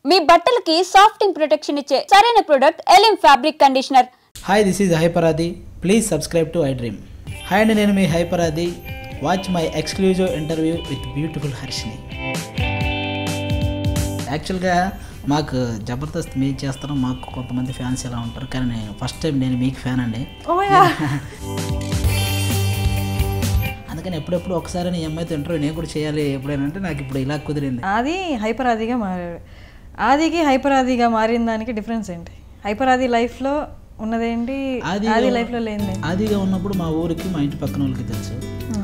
మీ బట్టలకి సాఫ్టింగ్ ప్రొటెక్షన్ ఇచ్చే సరైన ప్రొడక్ట్ ఎలిమ్ fabric conditioner. Hi, this is హైపరాది. Please subscribe to iDream. Hi అండి, నేను మీ హైపరాది. Watch my exclusive interview with beautiful Harshini. యాక్చువల్గా మాకు జబర్దస్త్ మీరు చేస్తారో మాకు కొంతమంది ఫ్యాన్స్ ఎలా ఉంటారు, కానీ నేను ఫస్ట్ టైం నేను మీకు ఫ్యాన్ అండి. అందుకని ఎప్పుడెప్పుడు ఒకసారి ఈ అమ్మాయితో ఇంటర్వ్యూ నేను కూడా చేయాలి ఎప్పుడైనా అంటే నాకు ఇప్పుడు ఇలా కుదిరింది. అది హైపరాదిగా మారాడు. ఆదికి హైపరాదిగా మారిన దానికి డిఫరెన్స్ ఏంటి? హైపరాది లైఫ్లో ఉన్నదేంటి, ఆది లైఫ్లో లేనిది? ఆదిగా ఉన్నప్పుడు మా ఊరికి మా ఇంటి పక్కన వాళ్ళకి తెలుసు.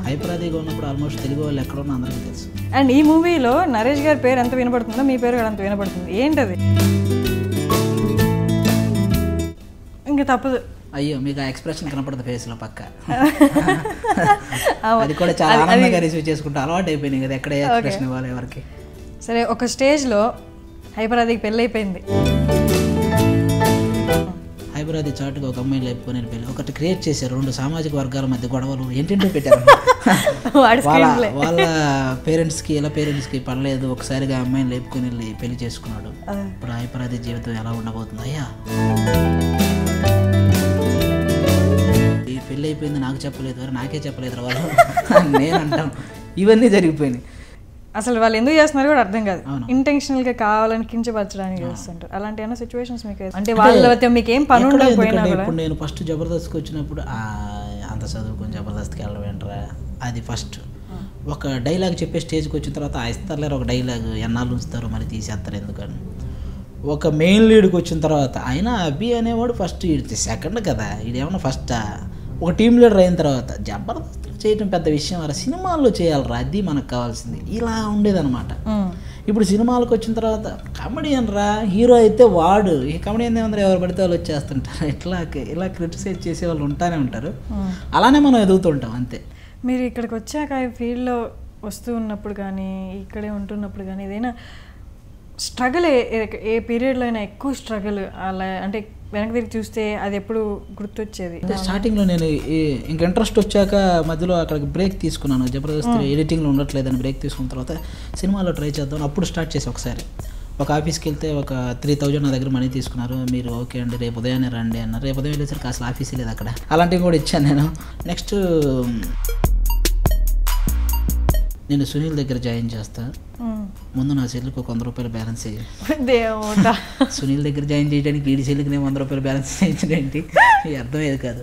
హైపరాదిగా ఉన్నప్పుడు ఆల్మోస్ట్ తెలుగు వాళ్ళు ఎక్కడ ఉన్నా అందరికీ తెలుసు. అండ్ ఈ మూవీలో నరేష్ గారి పేరు ఎంత వినపడుతుందో మీ పేరు కూడా అంత వినపడుతుంది. ఏంటది? ఇంకా తప్పదు. అయ్యో, మీకు ఆ ఎక్స్ప్రెషన్ కనపడదు ఫేస్లో పక్క. అది కూడా చాలా ఆనందంగా రిసీవ్ చేసుకుంటూ అలవాటు అయిపోయినాయి కదా, ఎక్కడ ఎక్స్ప్రెషన్ ఇవ్వాలి ఎవరికి. సరే, ఒక స్టేజ్లో హైపరాదికి పెళ్ళి అయిపోయింది. హైపరాది చాటుగా ఒక అమ్మాయిని లేపుకొని పెళ్ళి ఒకటి క్రియేట్ చేశారు. రెండు సామాజిక వర్గాల మధ్య గొడవలు ఏంటంటూ పెట్టారు. వాళ్ళ పేరెంట్స్కి ఇలా పేరెంట్స్కి పడలేదు. ఒకసారిగా అమ్మాయిని లేపుకొని వెళ్ళి పెళ్లి చేసుకున్నాడు. ఇప్పుడు హైపరాది జీవితం ఎలా ఉండబోతుంది? అయ్యా, ఈ పెళ్ళి అయిపోయింది నాకు చెప్పలేదు, నాకే చెప్పలేదు వాళ్ళు, నేను అంటాను. ఇవన్నీ జరిగిపోయినాయి. అసలు వాళ్ళు ఎందుకు చేస్తున్నారు కూడా అర్థం కాదు. ఇంటెన్షనల్గా కావాలని కించపరచడానికి చేస్తుంటారు. అలాంటి ఏమైనా సిచ్యువేషన్స్ మీకు అంటే వాళ్ళతో మీకు ఏం పని ఉండకపోయినా కూడా? ఇప్పుడు నేను ఫస్ట్ జబర్దస్త్కి వచ్చినప్పుడు అంత చదువుకొని జబర్దస్త్కి వెళ్ళడం ఏంటరా, అది ఫస్ట్ ఒక డైలాగ్ చెప్పే స్టేజ్కి వచ్చిన తర్వాత ఇస్తారులేరు ఒక డైలాగ్, ఎన్నాళ్ళు ఉంచుతారు మరి తీసేస్తారు ఎందుకని. ఒక మెయిన్ లీడ్కి వచ్చిన తర్వాత ఆయన అభి అనేవాడు ఫస్ట్, ఇది సెకండ్ కదా, ఇది ఏమన్నా ఫస్టా? ఒక టీమ్ లీడర్ అయిన తర్వాత జబర్దస్త్ చేయటం పెద్ద విషయం, అలా సినిమాల్లో చేయాలరా, అది మనకు కావాల్సింది. ఇలా ఉండేదన్నమాట. ఇప్పుడు సినిమాలకు వచ్చిన తర్వాత కమెడియన్ రా, హీరో అయితే వాడు, ఈ కమెడియన్ ఏమంటారు, ఎవరు పడితే వాళ్ళు వచ్చేస్తుంటారు. ఇలా క్రిటిసైజ్ చేసే వాళ్ళు ఉంటానే ఉంటారు. అలానే మనం ఎదుగుతుంటాం అంతే. మీరు ఇక్కడికి వచ్చాక ఈ ఫీల్డ్లో వస్తూ ఉన్నప్పుడు కానీ ఇక్కడే ఉంటున్నప్పుడు కానీ ఏదైనా స్ట్రగుల్, ఏ పీరియడ్లో అయినా ఎక్కువ స్ట్రగుల్ అలా అంటే వెనక్కి తిరిగి చూస్తే అది ఎప్పుడు గుర్తొచ్చేది? స్టార్టింగ్లో నేను ఇంక ఇంట్రెస్ట్ వచ్చాక మధ్యలో అక్కడికి బ్రేక్ తీసుకున్నాను. జబర్దస్త్ ఎడిటింగ్లో ఉండట్లేదని బ్రేక్ తీసుకున్న తర్వాత సినిమాలో ట్రై చేద్దాం అప్పుడు స్టార్ట్ చేసి ఒకసారి ఒక ఆఫీస్కి వెళ్తే ఒక 3000 నా దగ్గర మనీ తీసుకున్నారు. మీరు ఓకే అండి రేపు ఉదయాన్నే రండి అన్నారు. రేపు ఉదయం వెళ్ళేసరికి అసలు ఆఫీసే లేదు అక్కడ. అలాంటివి కూడా ఇచ్చాను నేను. నెక్స్ట్ నేను సునీల్ దగ్గర జాయిన్ చేస్తా, ముందు నా సెల్లుకి ఒక 100 రూపాయలు బ్యాలెన్స్ చేయాలి. సునీల్ దగ్గర జాయిన్ చేయడానికి ఈడి సెల్లుకి నేను 100 రూపాయలు బ్యాలెన్స్ చేయించడేంటి, అర్థమయ్యేది కాదు.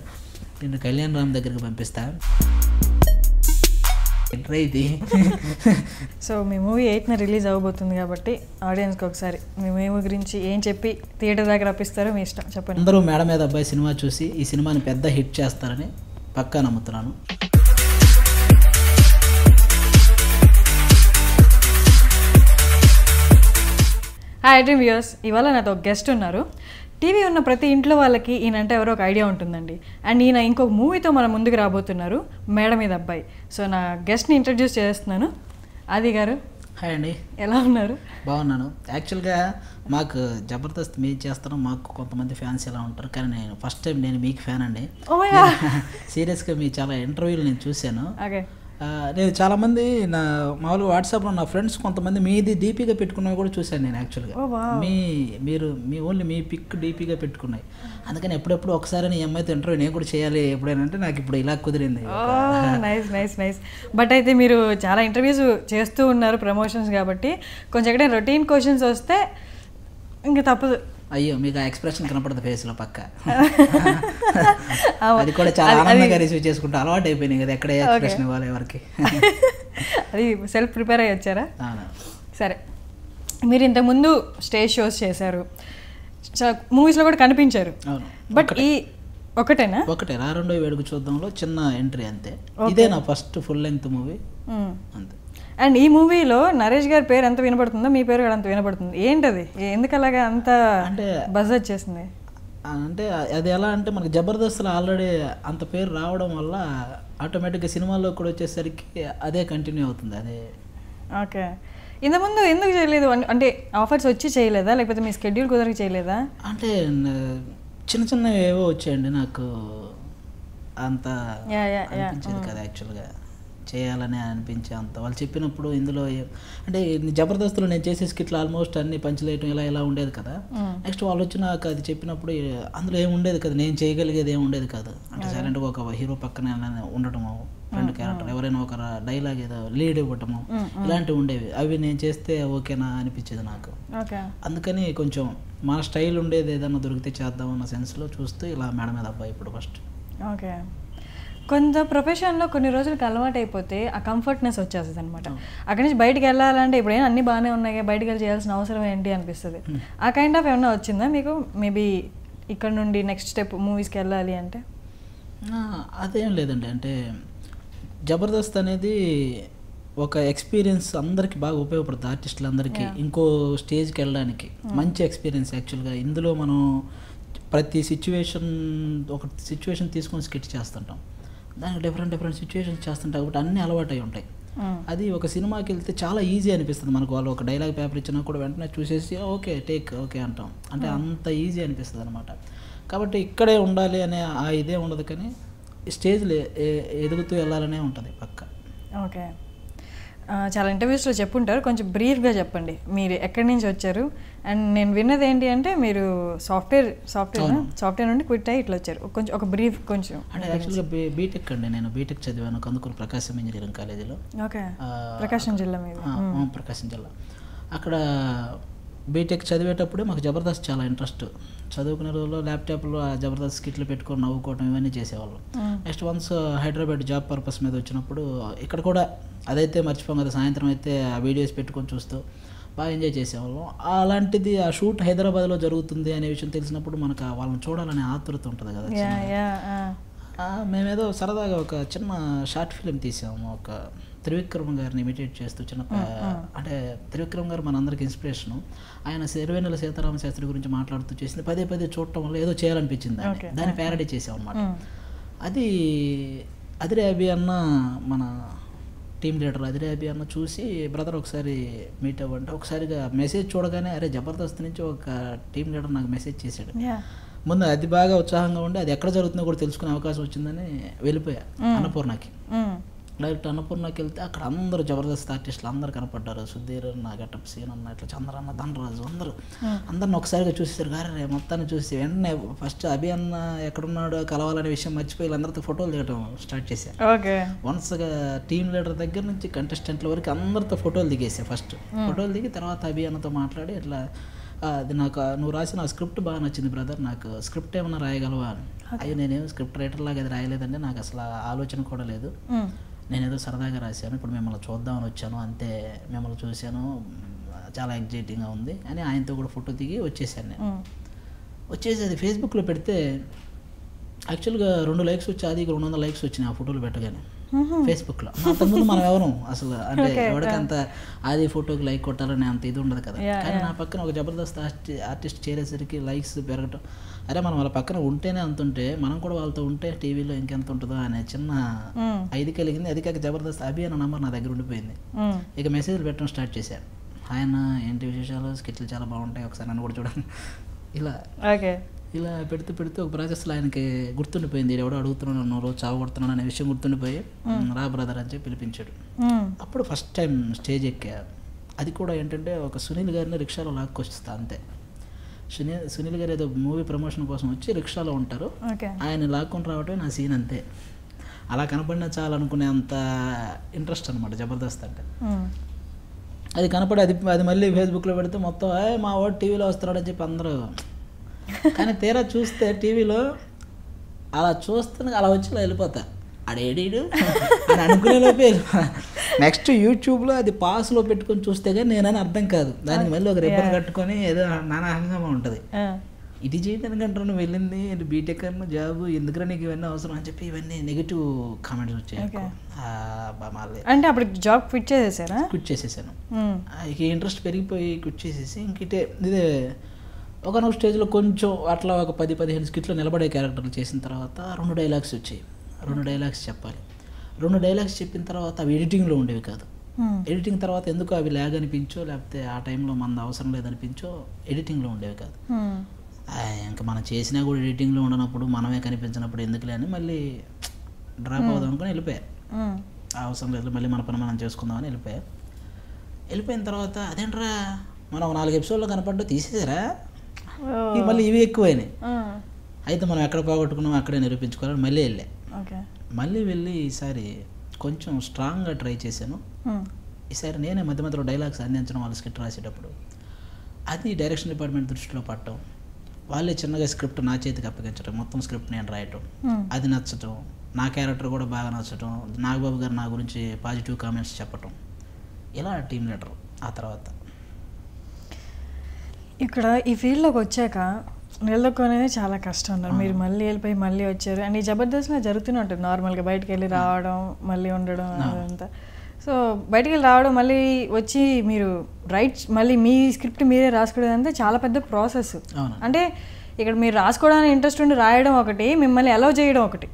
నేను కళ్యాణ్ రామ్ దగ్గరికి పంపిస్తా. సో మీ మూవీ 8న రిలీజ్ అవ్వబోతుంది కాబట్టి ఆడియన్స్కి ఒకసారి మీ మూవీ గురించి ఏం చెప్పి థియేటర్ దగ్గర రప్పిస్తారో మీ ఇష్టం, చెప్పండి. అందరూ మేడ మీద అబ్బాయి సినిమా చూసి ఈ సినిమాని పెద్ద హిట్ చేస్తారని పక్కా నమ్ముతున్నాను. హాయ్ డ్రీమ్ వ్యూయర్స్, ఇవాళ నాతో ఒక గెస్ట్ ఉన్నారు. టీవీ ఉన్న ప్రతి ఇంట్లో వాళ్ళకి ఈయనంటే ఎవరో ఒక ఐడియా ఉంటుందండి. అండ్ ఈయన ఇంకొక మూవీతో మన ముందుకు రాబోతున్నారు, మేడ మీద అబ్బాయి. సో నా గెస్ట్ని ఇంట్రడ్యూస్ చేస్తున్నాను. ఆది గారు, హాయ్ అండి, ఎలా ఉన్నారు? బాగున్నాను. యాక్చువల్గా మాకు జబర్దస్త్ మీరు చేస్తారో మాకు కొంతమంది ఫ్యాన్స్ ఎలా ఉంటారు, కానీ నేను ఫస్ట్ టైం నేను మీకు ఫ్యాన్ అండి. సీరియస్గా మీ చాలా ఇంటర్వ్యూలు నేను చూశాను. నేను చాలామంది నా మామూలుగా వాట్సాప్లో నా ఫ్రెండ్స్ కొంతమంది మీది డీపీగా పెట్టుకున్నవి కూడా చూశాను నేను. యాక్చువల్గా మీరు ఓన్లీ మీ పిక్ డీపీగా పెట్టుకున్నాయి. అందుకని ఎప్పుడెప్పుడు ఒకసారి ఈ అమ్మాయితో ఇంటర్వ్యూ నేను కూడా చేయాలి ఎప్పుడైనా అంటే నాకు ఇప్పుడు ఇలా కుదిరింది. నైస్. బట్ అయితే మీరు చాలా ఇంటర్వ్యూస్ చేస్తూ ఉన్నారు ప్రమోషన్స్ కాబట్టి, కొంచెం ఎక్కడ రొటీన్ క్వశ్చన్స్ వస్తే ఇంకా తప్పదు. అయ్యో, మీకు ఆ ఎక్స్ప్రెషన్ కనపడదు ఫేస్లో పక్క. అది కూడా చాలా ఆనందంగా రిసీవ్ చేసుకుంటూ అలవాటు అయిపోయినాయి కదా, ఎక్కడ ఎక్స్ప్రెషన్ ఇవ్వాలి ఎవరికి. అది సెల్ఫ్ ప్రిపేర్ అయ్యి వచ్చారా? సరే, మీరు ఇంతకుముందు స్టేజ్ షోస్ చేశారు, మూవీస్లో కూడా కనిపించారు. బట్ ఈ ఒకటేనా? ఒకటే, రా రెండో వేడుక చూద్దాంలో చిన్న ఎంట్రీ అంతే. ఇదే నా ఫస్ట్ ఫుల్ లెంగ్త్ మూవీ అంతే. అండ్ ఈ మూవీలో నరేష్ గారి పేరు ఎంత వినపడుతుందో మీ పేరు కూడా అంత వినపడుతుంది. ఏంటది, ఎందుకు అలాగా అంత అంటే బజ్ వచ్చేసింది? అంటే అది ఎలా అంటే మనకి జబర్దస్త్లో ఆల్రెడీ అంత పేరు రావడం వల్ల ఆటోమేటిక్గా సినిమాల్లో కూడా వచ్చేసరికి అదే కంటిన్యూ అవుతుంది. అదే. ఓకే, ఇంతకుముందు ఎందుకు చేయలేదు? అంటే ఆఫర్స్ వచ్చి చేయలేదా, లేకపోతే మీ స్కెడ్యూల్ కుదరకి చేయలేదా? అంటే చిన్న ఏవో వచ్చాయండి, నాకు అంత అనిపించేది కదా యాక్చువల్గా. చేయాలని అనిపించే అంత వాళ్ళు చెప్పినప్పుడు ఇందులో అంటే జబర్దస్త్లో నేను చేసే స్కిట్లు ఆల్మోస్ట్ అన్ని పంచలేయటం ఇలా ఉండేది కదా. నెక్స్ట్ వాళ్ళు వచ్చి నాకు అది చెప్పినప్పుడు అందులో ఏమి ఉండేది కదా, నేను చేయగలిగేది ఏమి ఉండేది కాదు. అంటే సైలెంట్గా ఒక హీరో పక్కన ఉండటము, ఫ్రెండ్ క్యారెక్టర్ ఎవరైనా ఒక డైలాగ్ ఏదో లీడ్ ఇవ్వటము ఇలాంటివి ఉండేవి. అవి నేను చేస్తే ఓకేనా అనిపించేది నాకు. అందుకని కొంచెం మన స్టైల్ ఉండేది ఏదైనా దొరికితే చేద్దామన్న సెన్స్లో చూస్తూ ఇలా మేడ మీద అబ్బాయి ఇప్పుడు ఫస్ట్. ఓకే, కొంత ప్రొఫెషన్లో కొన్ని రోజులకు అలవాటు అయిపోతే ఆ కంఫర్ట్నెస్ వచ్చేస్తుంది అనమాట. అక్కడి నుంచి బయటకు వెళ్ళాలంటే ఇప్పుడు అన్నీ బాగానే ఉన్నాయి, బయటకు వెళ్ళి చేయాల్సిన అవసరం ఏంటి అనిపిస్తుంది. ఆ కైండ్ ఆఫ్ ఏమన్నా వచ్చిందా మీకు? మేబీ ఇక్కడ నుండి నెక్స్ట్ స్టెప్ మూవీస్కి వెళ్ళాలి అంటే? అదేం లేదండి. అంటే జబర్దస్త్ అనేది ఒక ఎక్స్పీరియన్స్ అందరికీ బాగా ఉపయోగపడుతుంది. ఆర్టిస్టులందరికీ ఇంకో స్టేజ్కి వెళ్ళడానికి మంచి ఎక్స్పీరియన్స్. యాక్చువల్గా ఇందులో మనం ప్రతి ఒక సిచ్యువేషన్ తీసుకొని స్కెచ్ చేస్తుంటాం, దానికి డిఫరెంట్ సిచ్యువేషన్స్ చేస్తుంటాం కాబట్టి అన్నీ అలవాటు అయి ఉంటాయి. అది ఒక సినిమాకి వెళ్తే చాలా ఈజీ అనిపిస్తుంది మనకు. వాళ్ళు ఒక డైలాగ్ పేపర్ ఇచ్చినా కూడా వెంటనే చూసేసి ఓకే అంటాం. అంటే అంత ఈజీ అనిపిస్తుంది అనమాట. కాబట్టి ఇక్కడే ఉండాలి అనే ఆ ఇదే ఉండదు, కానీ స్టేజ్లో ఎదుగుతూ వెళ్ళాలనే ఉంటుంది పక్క. ఓకే, చాలా ఇంటర్వ్యూస్లో చెప్పుంటారు, కొంచెం బ్రీఫ్గా చెప్పండి మీరు ఎక్కడి నుంచి వచ్చారు. అండ్ నేను విన్నది ఏంటి అంటే మీరు సాఫ్ట్వేర్ నుండి క్విట్ అయ్యి ఇట్లా వచ్చారు. కొంచెం ఒక బ్రీఫ్ కొంచెం. అంటే యాక్చువల్గా బీటెక్ అండి, నేను బీటెక్ చదివాను కందుకూరు ప్రకాశం ఇంజనీరింగ్ కాలేజీలో. ఓకే, ప్రకాశం జిల్లా మీద. ప్రకాశం జిల్లా. అక్కడ బీటెక్ చదివేటప్పుడే మాకు జబర్దస్త్ చాలా ఇంట్రెస్ట్. చదువుకునే రోజుల్లో ల్యాప్టాప్లో జబర్దస్త్ స్కిట్లు పెట్టుకొని నవ్వుకోవడం ఇవన్నీ చేసేవాళ్ళం. Next once Hyderabad job purpose మీద వచ్చినప్పుడు ఇక్కడ కూడా అదైతే మర్చిపోం కదా, సాయంత్రం అయితే ఆ వీడియోస్ పెట్టుకొని చూస్తూ బాగా ఎంజాయ్ చేసేవాళ్ళం. అలాంటిది ఆ షూట్ హైదరాబాద్లో జరుగుతుంది అనే విషయం తెలిసినప్పుడు మనకు వాళ్ళని చూడాలనే ఆతృత ఉంటుంది కదా. మేమేదో సరదాగా ఒక చిన్న షార్ట్ ఫిలిం తీసాము, ఒక త్రివిక్రమ్ గారిని ఇమిటేట్ చేస్తూ అంటే త్రివిక్రమ్ గారు మనందరికి ఇన్స్పిరేషను. ఆయన సిరివెన్నెల సీతారామ శాస్త్రి గురించి మాట్లాడుతూ చేసింది పదే చూడటం వల్ల ఏదో చేయాలనిపించింది, దాన్ని ప్యారడీ చేసాం అనమాట. అది అదిరే అభి అన్న మన టీమ్ లీడర్ అదిరే అభి అన్న చూసి బ్రదర్ ఒకసారి మీట్ అవ్వండి. ఒకసారిగా మెసేజ్ చూడగానే అరే జబర్దస్త్ నుంచి ఒక టీమ్ లీడర్ నాకు మెసేజ్ చేశాడు. ముందు అది బాగా ఉత్సాహంగా ఉండి అది ఎక్కడ జరుగుతుందో కూడా తెలుసుకునే అవకాశం వచ్చిందని వెళ్ళిపోయా అన్నపూర్ణకి. డైరెక్ట్ అన్నపూర్ణకి వెళ్తే అక్కడ అందరూ జబర్దస్త్ ఆర్టిస్టులు అందరూ కనపడ్డారు. సుధీర్, నా గెటప్ సీన్ అన్న, ఇట్లా చంద్రన్న, ధనరాజు అందరిని ఒకసారిగా చూసేసారు. గారే మొత్తాన్ని చూసి వెంటనే ఫస్ట్ అభి అన్న ఎక్కడున్నాడో కలవాలనే విషయం మర్చిపోయి అందరితో ఫోటోలు దిగటం స్టార్ట్ చేశాను. వన్స్గా టీమ్ లీడర్ దగ్గర నుంచి కంటెస్టెంట్ల వరకు అందరితో ఫోటోలు దిగేసా. ఫస్ట్ ఫోటోలు దిగి తర్వాత అభి అన్నతో మాట్లాడి ఇట్లా అది నాకు నువ్వు రాసిన స్క్రిప్ట్ బాగా నచ్చింది బ్రదర్, నాకు స్క్రిప్ట్ ఏమన్నా రాయగలవా అని. అయ్యో నేనేం స్క్రిప్ట్ రైటర్ లాగా అది రాయలేదండి, నాకు అసలు ఆలోచన కూడా లేదు, నేనేదో సరదాగా రాశాను, ఇప్పుడు మిమ్మల్ని చూద్దామని వచ్చాను అంతే, మిమ్మల్ని చూశాను చాలా ఎగ్జైటింగ్గా ఉంది అని ఆయనతో కూడా ఫోటో దిగి వచ్చేసాను. నేను వచ్చేసి అది ఫేస్బుక్లో పెడితే యాక్చువల్గా 2 likes వచ్చి అది 200 likes వచ్చినాయి ఆ ఫోటోలు పెట్టగానే ఫేస్బుక్లో. అంతకుముందు మనం ఎవరు అసలు అంటే ఎవరికంత అది ఫోటోకి లైక్ కొట్టాలని అంత ఇది ఉండదు కదా. కానీ నా పక్కన ఒక జబర్దస్త్ ఆర్టిస్ట్ చేరేసరికి లైక్స్ పెరగటం, అరే మనం వాళ్ళ పక్కన ఉంటేనే అంత ఉంటే మనం కూడా వాళ్ళతో ఉంటే టీవీలో ఇంకెంత ఉంటుందో అనే చిన్న ఇది కలిగింది. అది కాక జబర్దస్త్ అభి అన్న నంబర్ నా దగ్గర ఉండిపోయింది. ఇక మెసేజ్లు పెట్టడం స్టార్ట్ చేశాను. ఆయన ఏంటి విశేషాలు, స్కిట్లు చాలా బాగుంటాయి, ఒకసారి నన్ను కూడా చూడండి ఇలా పెడుతూ ఒక ప్రాసెస్లో ఆయనకి గుర్తుండిపోయింది. ఎవడో అడుగుతున్నాడు నన్ను రోజు చావు కొడుతున్నాడు అనే విషయం గుర్తుండిపోయి రా బ్రదర్ అని చెప్పి పిలిపించాడు. అప్పుడు ఫస్ట్ టైం స్టేజ్ ఎక్కా. అది కూడా ఏంటంటే ఒక సునీల్ గారిని రిక్షాలో లాక్కొస్తా అంతే. సునీల్ గారు ఏదో మూవీ ప్రమోషన్ కోసం వచ్చి రిక్షాలో ఉంటారు, ఆయన లాక్కొని రావటం నా సీన్ అంతే. అలా కనపడినా చాలనుకునే అంత ఇంట్రెస్ట్ అనమాట జబర్దస్త్ అంటే. అది కనపడి అది మళ్ళీ ఫేస్బుక్లో పెడితే మొత్తం మా వాడు టీవీలో వస్తున్నాడు అని చెప్పి అందరూ. కానీ తీరా చూస్తే టీవీలో అలా చూస్తున్నా అలా వచ్చి వెళ్ళిపోతా, ఆడేడీడు అని అనుకునే లోపే. నెక్స్ట్ యూట్యూబ్లో అది పాస్లో పెట్టుకొని చూస్తే కానీ నేనని అర్థం కాదు, దానికి మళ్ళీ ఒక రిబ్బన్ కట్టుకొని ఏదో నానా హంగామా ఉంటుంది. ఇది చేయడానికంటే నువ్వు వెళ్ళింది బీటెక్ అన్న జాబ్, ఎందుకంటే నీకు ఇవన్నీ అవసరం అని చెప్పి ఇవన్నీ నెగిటివ్ కామెంట్స్ వచ్చాయి. అంటే అప్పుడు జాబ్ క్విట్ చేసేసారా? క్విట్ చేసేసాను. ఇక ఇంట్రెస్ట్ పెరిగిపోయి క్విట్ చేసేసి ఇంకిటే ఇదే ఒకనొక స్టేజ్లో కొంచెం అట్లా ఒక 10-15 స్కిట్లో నిలబడే క్యారెక్టర్లు చేసిన తర్వాత 2 డైలాగ్స్ వచ్చాయి. 2 డైలాగ్స్ చెప్పాలి. 2 డైలాగ్స్ చెప్పిన తర్వాత అవి ఎడిటింగ్లో ఉండేవి కాదు. ఎడిటింగ్ తర్వాత ఎందుకు అవి ల్యాగ్ అనిపించో లేకపోతే ఆ టైంలో మన అవసరం లేదనిపించో ఎడిటింగ్లో ఉండేవి కాదు. ఇంకా మనం చేసినా కూడా ఎడిటింగ్లో ఉండనప్పుడు మనమే కనిపించినప్పుడు ఎందుకులే అని మళ్ళీ డ్రాప్ అవుదాం అనుకుని వెళ్ళిపోయా. అవసరం లేదు, మళ్ళీ మన పని మనం చేసుకుందామని వెళ్ళిపోయిన తర్వాత అదేంట్రా మనం 4 ఎపిసోడ్లో కనపడ్డా తీసేసారా, మళ్ళీ ఇవి ఎక్కువైనాయి. అయితే మనం ఎక్కడ పోగొట్టుకున్నామో అక్కడే నిరూపించుకోవాలని మళ్ళీ వెళ్ళి ఈసారి కొంచెం స్ట్రాంగ్గా ట్రై చేశాను. ఈసారి నేనే మధ్య మధ్యలో డైలాగ్స్ అందించడం వాళ్ళు స్క్రిప్ట్ రాసేటప్పుడు, అది డైరెక్షన్ డిపార్ట్మెంట్ దృష్టిలో పట్టడం, వాళ్ళే చిన్నగా స్క్రిప్ట్ నా చేతికి అప్పగించడం, మొత్తం స్క్రిప్ట్ నేను రాయటం, అది నచ్చటం, నా క్యారెక్టర్ కూడా బాగా నచ్చటం, నాగబాబు గారు నా గురించి పాజిటివ్ కామెంట్స్ చెప్పటం, ఇలా టీమ్ లీడర్. ఆ తర్వాత ఇక్కడ ఈ ఫీల్డ్లోకి వచ్చాక నిలదొక్కునేది చాలా కష్టం అన్నారు. మీరు మళ్ళీ వెళ్ళిపోయి మళ్ళీ వచ్చారు. అండ్ ఈ జబర్దస్త్లో జరుగుతూనే ఉంటుంది నార్మల్గా, బయటకు వెళ్ళి రావడం మళ్ళీ ఉండడం అదంతా. సో బయటికి వెళ్ళి రావడం మళ్ళీ వచ్చి మీరు మళ్ళీ మీ స్క్రిప్ట్ మీరే రాసుకోవడం అంతా చాలా పెద్ద ప్రాసెస్. అంటే ఇక్కడ మీరు రాసుకోవడానికి ఇంట్రెస్ట్ ఉండి రాయడం ఒకటి, మిమ్మల్ని అలౌ చేయడం ఒకటి.